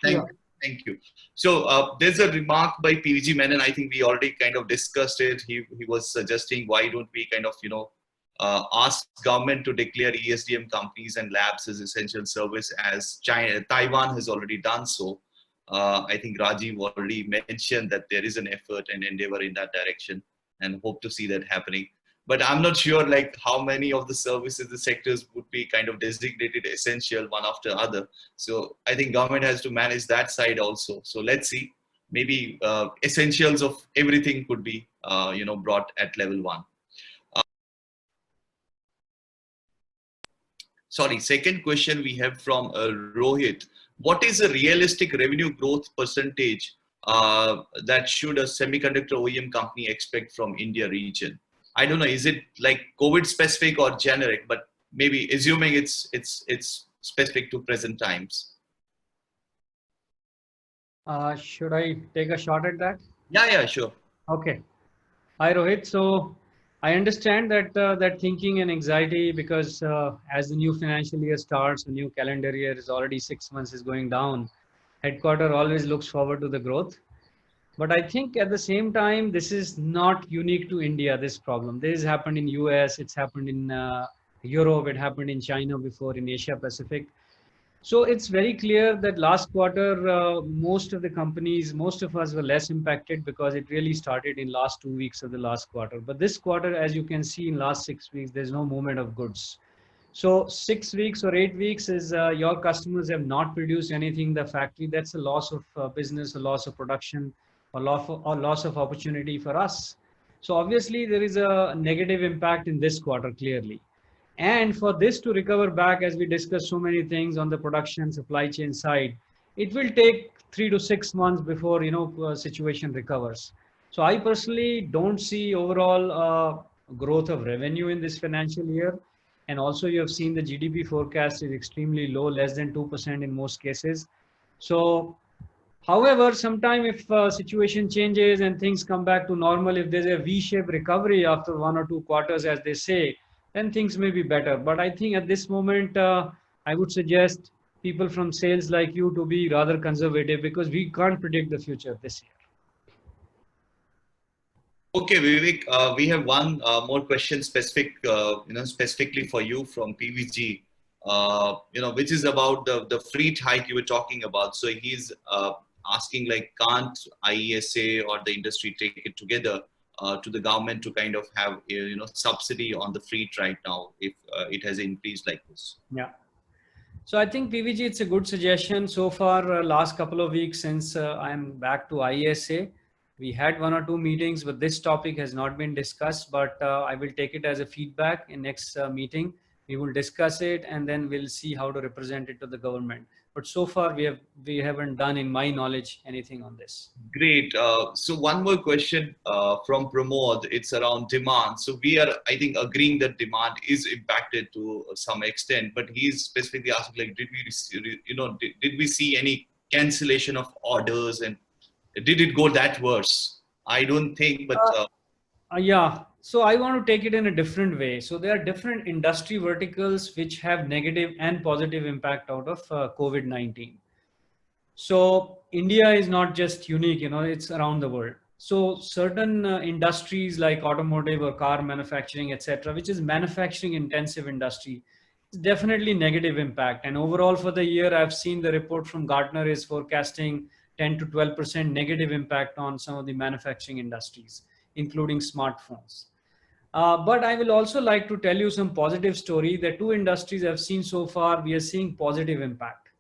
thank Yeah. you. Thank you. So there's a remark by PVG Menon. I think we already kind of discussed it. He was suggesting why don't we kind of, ask government to declare ESDM companies and labs as essential service, as Taiwan has already done so. I think Rajeev already mentioned that there is an effort and endeavor in that direction, and hope to see that happening. But I'm not sure like how many of the services, the sectors would be kind of designated essential one after other. So I think government has to manage that side also. So let's see, maybe essentials of everything could be, brought at level 1. Sorry, second question we have from Rohit. What is a realistic revenue growth percentage that should a semiconductor OEM company expect from India region? I don't know, is it like COVID specific or generic, but maybe assuming it's specific to present times. Should I take a shot at that? Yeah, sure. Okay. Hi, Rohit. So I understand that that thinking and anxiety, because as the new financial year starts, the new calendar year is already 6 months is going down. Headquarter always looks forward to the growth. But I think at the same time, this is not unique to India, this problem. This has happened in US, it's happened in Europe, it happened in China before, in Asia Pacific. So it's very clear that last quarter, most of the companies, most of us were less impacted because it really started in last 2 weeks of the last quarter. But this quarter, as you can see in last 6 weeks, there's no movement of goods. So 6 weeks or 8 weeks is your customers have not produced anything in the factory. That's a loss of business, a loss of production, a loss of opportunity for us. So obviously there is a negative impact in this quarter clearly. And for this to recover back, as we discussed so many things on the production supply chain side, it will take 3 to 6 months before situation recovers. So I personally don't see overall growth of revenue in this financial year. And also you have seen the GDP forecast is extremely low, less than 2% in most cases. So however, sometime if situation changes and things come back to normal, if there's a V-shaped recovery after 1 or 2 quarters, as they say, then things may be better. But I think at this moment, I would suggest people from sales like you to be rather conservative, because we can't predict the future this year. Okay, Vivek, we have one more question specifically for you from PVG, which is about the fleet hike you were talking about. So he's asking, like, can't IESA or the industry take it together to the government to kind of have subsidy on the fleet right now if it has increased like this? Yeah. So I think PVG, it's a good suggestion. So far, last couple of weeks since I'm back to IESA, we had 1 or 2 meetings, but this topic has not been discussed. But I will take it as a feedback in next meeting. We will discuss it and then we'll see how to represent it to the government. But so far we haven't done, in my knowledge, anything on this. Great. So one more question from Pramod. It's around demand. So we are, I think, agreeing that demand is impacted to some extent, but he's specifically asking, like, did we see any cancellation of orders, and did it go that worse? I don't think, but yeah. So I want to take it in a different way. So there are different industry verticals which have negative and positive impact out of COVID-19. So India is not just unique, it's around the world. So certain industries like automotive or car manufacturing, etc., which is manufacturing intensive industry, is definitely negative impact. And overall for the year, I've seen the report from Gartner is forecasting 10 to 12% negative impact on some of the manufacturing industries, including smartphones. But I will also like to tell you some positive story. The 2 industries I've seen so far, we are seeing positive impact.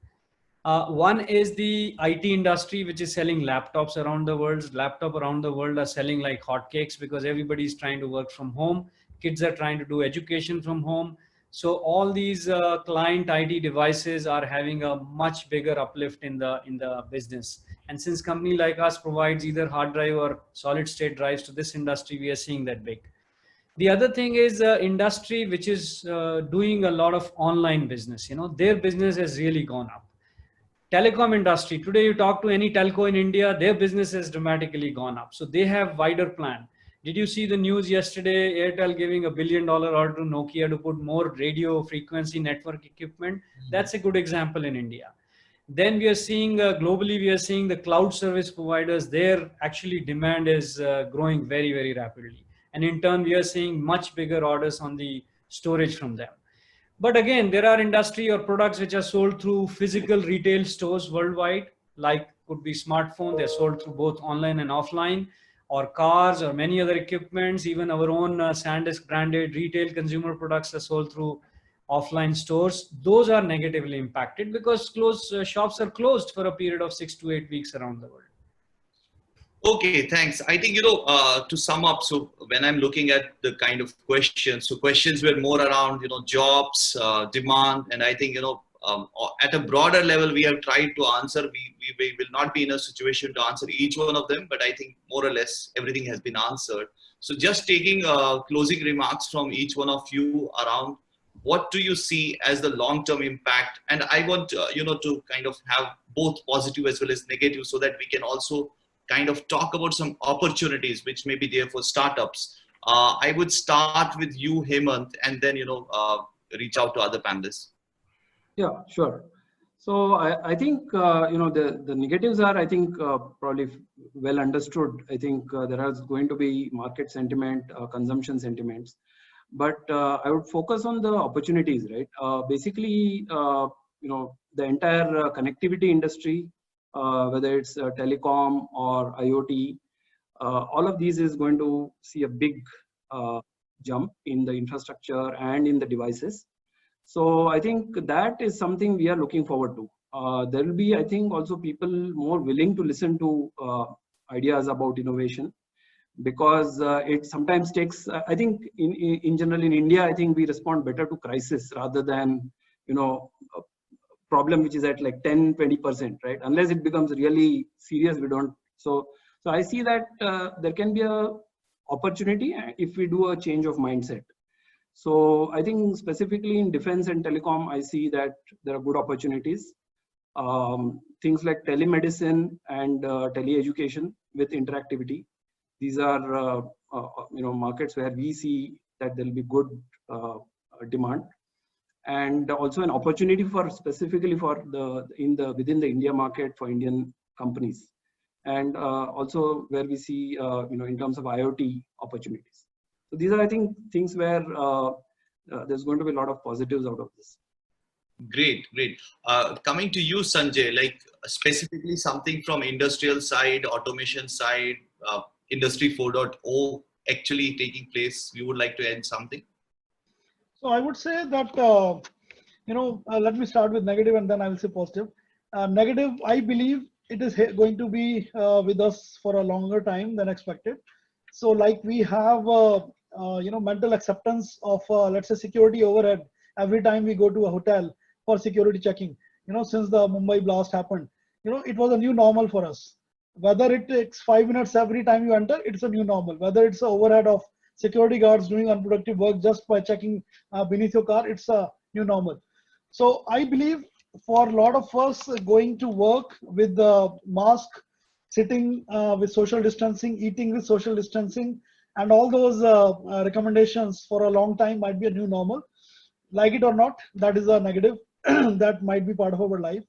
One is the IT industry, which is selling laptops around the world. Laptops around the world are selling like hotcakes because everybody is trying to work from home. Kids are trying to do education from home. So all these client IT devices are having a much bigger uplift in the business. And since company like us provides either hard drive or solid state drives to this industry, we are seeing that big. The other thing is industry which is doing a lot of online business. Their business has really gone up. Telecom industry, today you talk to any telco in India, their business has dramatically gone up. So they have wider plan. Did you see the news yesterday? Airtel giving $1 billion order to Nokia to put more radio frequency network equipment. That's a good example in India. Then we are seeing globally, we are seeing the cloud service providers, their actually demand is growing very, very rapidly. And in turn, we are seeing much bigger orders on the storage from them. But again, there are industry or products which are sold through physical retail stores worldwide, like could be smartphone. They're sold through both online and offline, or cars or many other equipments. Even our own SanDisk branded retail consumer products are sold through offline stores. Those are negatively impacted because shops are closed for a period of 6 to 8 weeks around the world. Okay, thanks. I think, to sum up, so when I'm looking at the kind of questions, so questions were more around, jobs, demand, and I think, at a broader level, we have tried to answer. We will not be in a situation to answer each one of them, but I think more or less everything has been answered. So just taking closing remarks from each one of you around what do you see as the long-term impact? And I want, to kind of have both positive as well as negative so that we can also kind of talk about some opportunities which may be there for startups. I would start with you, Hemant, and then, reach out to other panelists. Yeah, sure. So I think, the negatives are, I think, probably well understood. I think there is going to be market sentiment, consumption sentiments, but I would focus on the opportunities, right? Basically, the entire connectivity industry, whether it's telecom or IoT, all of these is going to see a big jump in the infrastructure and in the devices. So I think that is something we are looking forward to. There will be, I think, also people more willing to listen to ideas about innovation, because it sometimes takes, I think in general in India, I think we respond better to crisis rather than, a problem which is at like 10-20%, right? Unless it becomes really serious, we don't. So I see that there can be a opportunity if we do a change of mindset. So I think specifically in defense and telecom, I see that there are good opportunities. Things like telemedicine and tele-education with interactivity. These are markets where we see that there will be good demand, and also an opportunity for specifically for within the India market for Indian companies, and also where we see in terms of IoT opportunities. So these are, I think, things where there's going to be a lot of positives out of this. Great. Coming to you, Sanjay, like specifically something from industrial side, automation side, Industry 4.0 actually taking place. You would like to add something? So I would say that, let me start with negative and then I will say positive. Negative, I believe it is going to be with us for a longer time than expected. So like we have, mental acceptance of, let's say, security overhead every time we go to a hotel for security checking. Since the Mumbai blast happened, it was a new normal for us. Whether it takes 5 minutes every time you enter, it's a new normal. Whether it's an overhead of security guards doing unproductive work just by checking beneath your car, it's a new normal. So I believe for a lot of us going to work with the mask, sitting with social distancing, eating with social distancing, and all those recommendations for a long time might be a new normal. Like it or not, that is a negative that might be part of our life.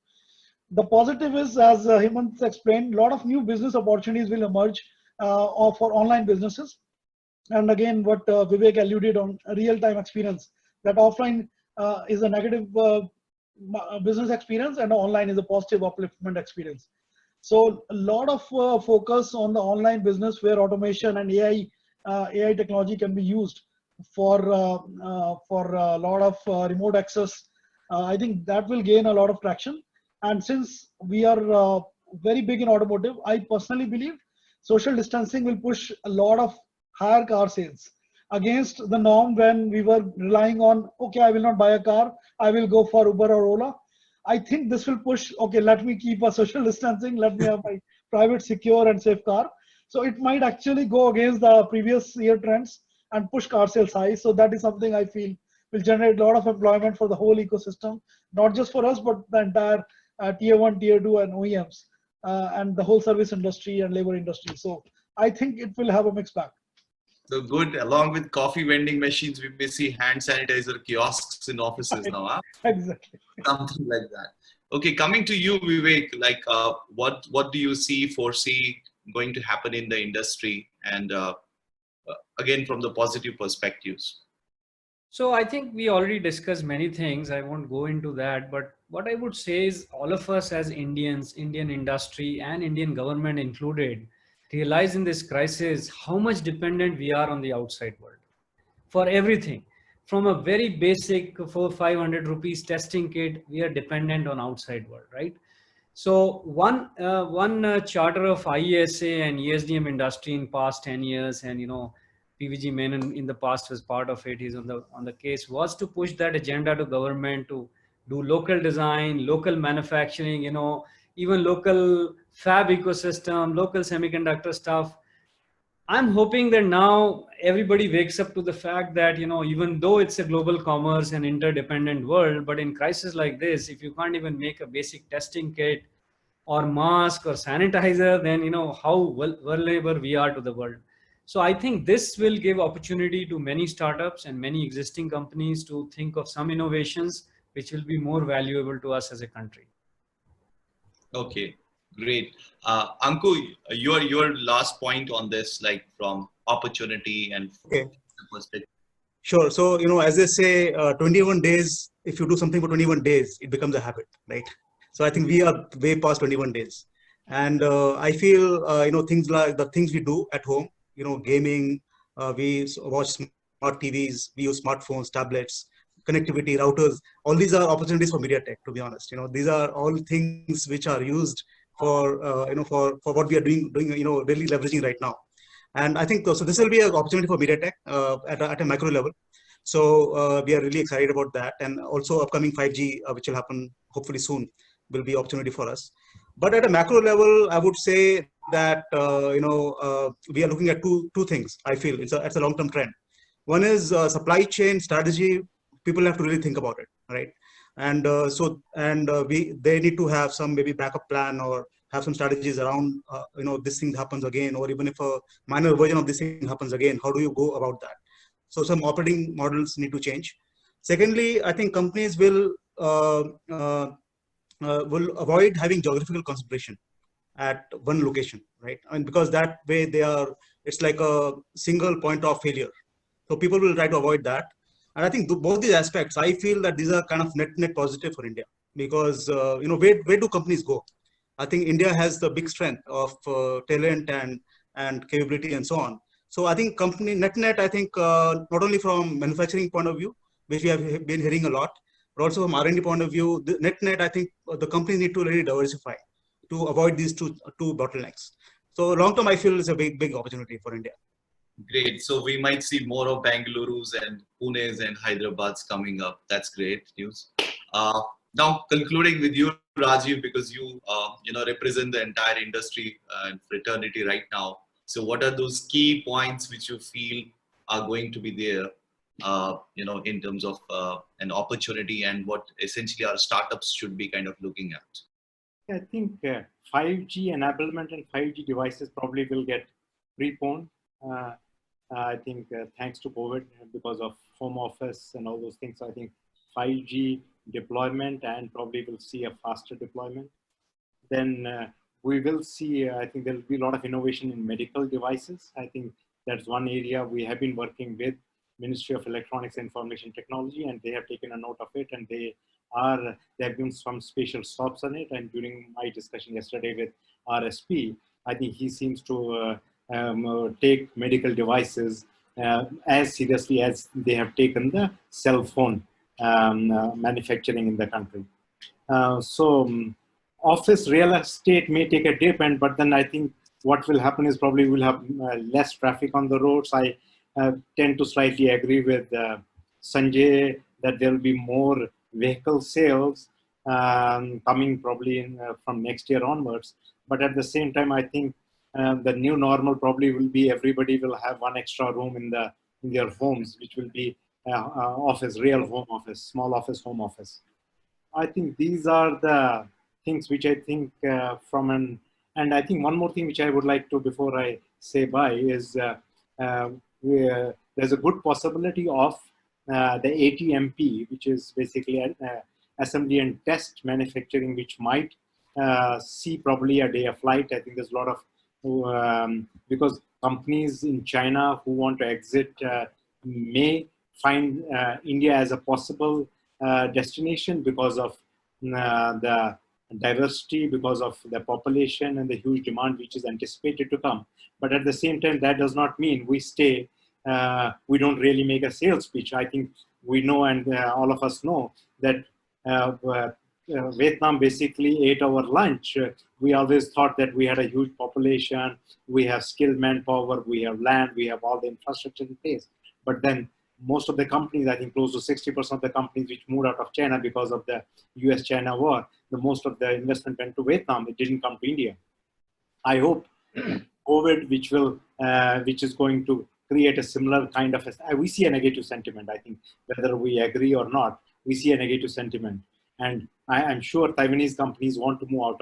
The positive is, as Hemant explained, a lot of new business opportunities will emerge for online businesses. And again, what Vivek alluded on, real-time experience, that offline is a negative business experience and online is a positive upliftment experience. So a lot of focus on the online business where automation and AI technology can be used for a lot of remote access. I think that will gain a lot of traction. And since we are very big in automotive, I personally believe social distancing will push a lot of higher car sales. against the norm when we were relying on, okay, I will not buy a car, I will go for Uber or Ola. I think this will push, okay, let me keep a social distancing, let me have my private, secure and safe car. So it might actually go against the previous year trends and push car sales high. So that is something I feel will generate a lot of employment for the whole ecosystem, not just for us, but the entire tier 1, tier 2 and OEMs and the whole service industry and labor industry. So I think it will have a mixed bag. So good, along with coffee vending machines, we may see hand sanitizer kiosks in offices now. Huh? Exactly. Something like that. Okay, coming to you, Vivek, like what do you foresee going to happen in the industry, and again from the positive perspectives? So I think we already discussed many things. I won't go into that, but what I would say is all of us as Indians, Indian industry and Indian government included, realize in this crisis how much dependent we are on the outside world for everything. From a very basic 400-500 rupees testing kit, we are dependent on outside world, right? So one charter of IESA and ESDM industry in past 10 years, and PVG Menon in the past was part of it. He's on the case, was to push that agenda to government to do local design, local manufacturing, even local fab ecosystem, local semiconductor stuff. I'm hoping that now everybody wakes up to the fact that, even though it's a global commerce and interdependent world, but in crisis like this, if you can't even make a basic testing kit or mask or sanitizer, then, how vulnerable we are to the world. So I think this will give opportunity to many startups and many existing companies to think of some innovations which will be more valuable to us as a country. Okay, great. Anku, your last point on this, like from opportunity and perspective. Sure. So, as they say, 21 days, if you do something for 21 days, it becomes a habit, right? So I think we are way past 21 days. And I feel, things like the things we do at home, gaming, we watch smart TVs, we use smartphones, tablets, connectivity, routers. All these are opportunities for Mediatek, to be honest. These are all things which are used for, for what we are doing, really leveraging right now. And I think, so this will be an opportunity for Mediatek at a macro level. So we are really excited about that. And also upcoming 5G, which will happen hopefully soon, will be opportunity for us. But at a macro level, I would say that we are looking at two things. I feel it's a long-term trend. One is supply chain strategy. People have to really think about it, right? And they need to have some maybe backup plan or have some strategies around this thing happens again, or even if a minor version of this thing happens again, how do you go about that? So some operating models need to change. Secondly, I think companies will avoid having geographical concentration at one location, right? I mean, because that way it's like a single point of failure. So people will try to avoid that. And I think both these aspects, I feel that these are kind of net positive for India, because, where do companies go? I think India has the big strength of talent and capability and so on. So I think company net, I think not only from manufacturing point of view, which we have been hearing a lot, but also from R&D point of view, net, I think the companies need to really diversify to avoid these two bottlenecks. So long term, I feel is a big opportunity for India. Great. So we might see more of Bengaluru's and Pune's and Hyderabad's coming up. That's great news. Now concluding with you, Rajiv, because you represent the entire industry and fraternity right now. So what are those key points which you feel are going to be there, in terms of an opportunity, and what essentially our startups should be kind of looking at? I think 5G enablement and 5G devices probably will get preponed. I think thanks to COVID, because of home office and all those things, I think 5G deployment and probably will see a faster deployment. Then we will see, I think there will be a lot of innovation in medical devices. I think that's one area we have been working with Ministry of Electronics and Information Technology, and they have taken a note of it, and they have given some special stops on it. And during my discussion yesterday with RSP, I think he seems to take medical devices as seriously as they have taken the cell phone manufacturing in the country. Office real estate may take a dip, but then I think what will happen is probably we'll have less traffic on the roads. tend to slightly agree with Sanjay that there will be more vehicle sales coming probably from next year onwards. But at the same time, I think the new normal probably will be everybody will have one extra room in their homes, which will be office, real home office, small office, home office. I think these are the things which I think and I think one more thing which I would like to, before I say bye, is there's a good possibility of the ATMP, which is basically assembly and test manufacturing, which might see probably a day of flight. I think there's a lot of, because companies in China who want to exit may find India as a possible destination because of the diversity, because of the population and the huge demand which is anticipated to come. But at the same time, that does not mean we stay, we don't really make a sales pitch. I think we know, and all of us know, that Vietnam basically ate our lunch. We always thought that we had a huge population, we have skilled manpower, we have land, we have all the infrastructure in place. But then most of the companies, I think close to 60% of the companies which moved out of China because of the US-China war, most of the investment went to Vietnam. It didn't come to India. I hope COVID, which is going to create a similar kind of, we see a negative sentiment. I think whether we agree or not, we see a negative sentiment. And I'm sure Taiwanese companies want to move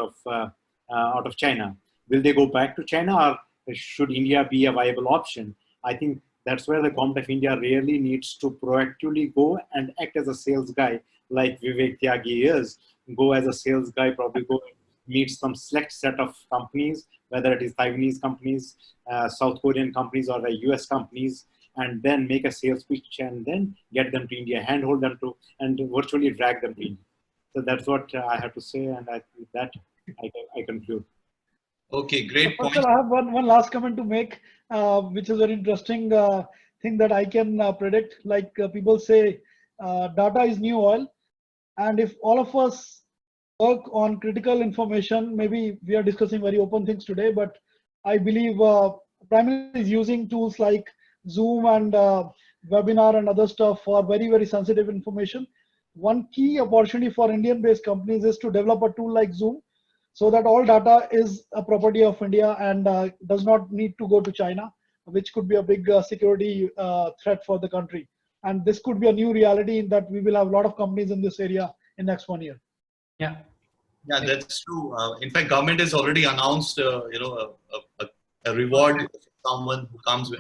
out of China. Will they go back to China, or should India be a viable option? I think that's where the Government of India really needs to proactively go and act as a sales guy, like Vivek Tyagi is. Go as a sales guy, probably go meet some select set of companies, whether it is Taiwanese companies, South Korean companies, or the US companies, and then make a sales pitch and then get them to India, handhold them to, and virtually drag them to India. So that's what I have to say, and with that, I conclude. Okay, great point. I have one last comment to make, which is very interesting thing that I can predict. Like people say, data is new oil. And if all of us work on critical information, maybe we are discussing very open things today, but I believe primarily is using tools like Zoom and webinar and other stuff for very, very sensitive information. One key opportunity for Indian-based companies is to develop a tool like Zoom, so that all data is a property of India and does not need to go to China, which could be a big security threat for the country. And this could be a new reality in that we will have a lot of companies in this area in next 1 year. Yeah. Yeah, that's true. In fact, government has already announced, a reward for someone who comes with.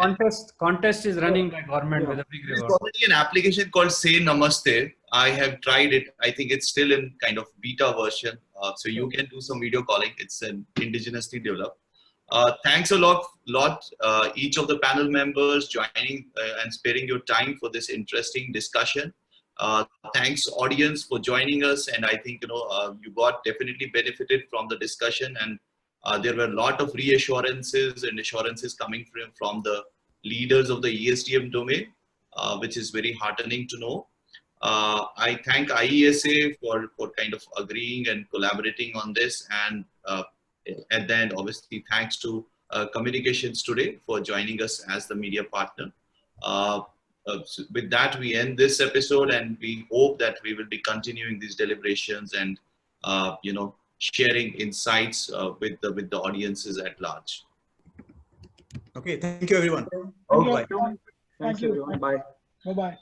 Contest is running by government with a big reward. There's already an application called Say Namaste. I have tried it. I think it's still in kind of beta version. So you can do some video calling. It's an indigenously developed. Thanks a lot, each of the panel members joining and sparing your time for this interesting discussion. Thanks audience for joining us, and I think you got definitely benefited from the discussion, and there were a lot of reassurances and assurances coming from the leaders of the ESDM domain, which is very heartening to know. I thank IESA for kind of agreeing and collaborating on this, and at the end, obviously, thanks to Communications Today for joining us as the media partner. So with that, we end this episode, and we hope that we will be continuing these deliberations and sharing insights with the audiences at large. Okay, thank you everyone. Thank you. Thanks everyone. Bye. Bye-bye.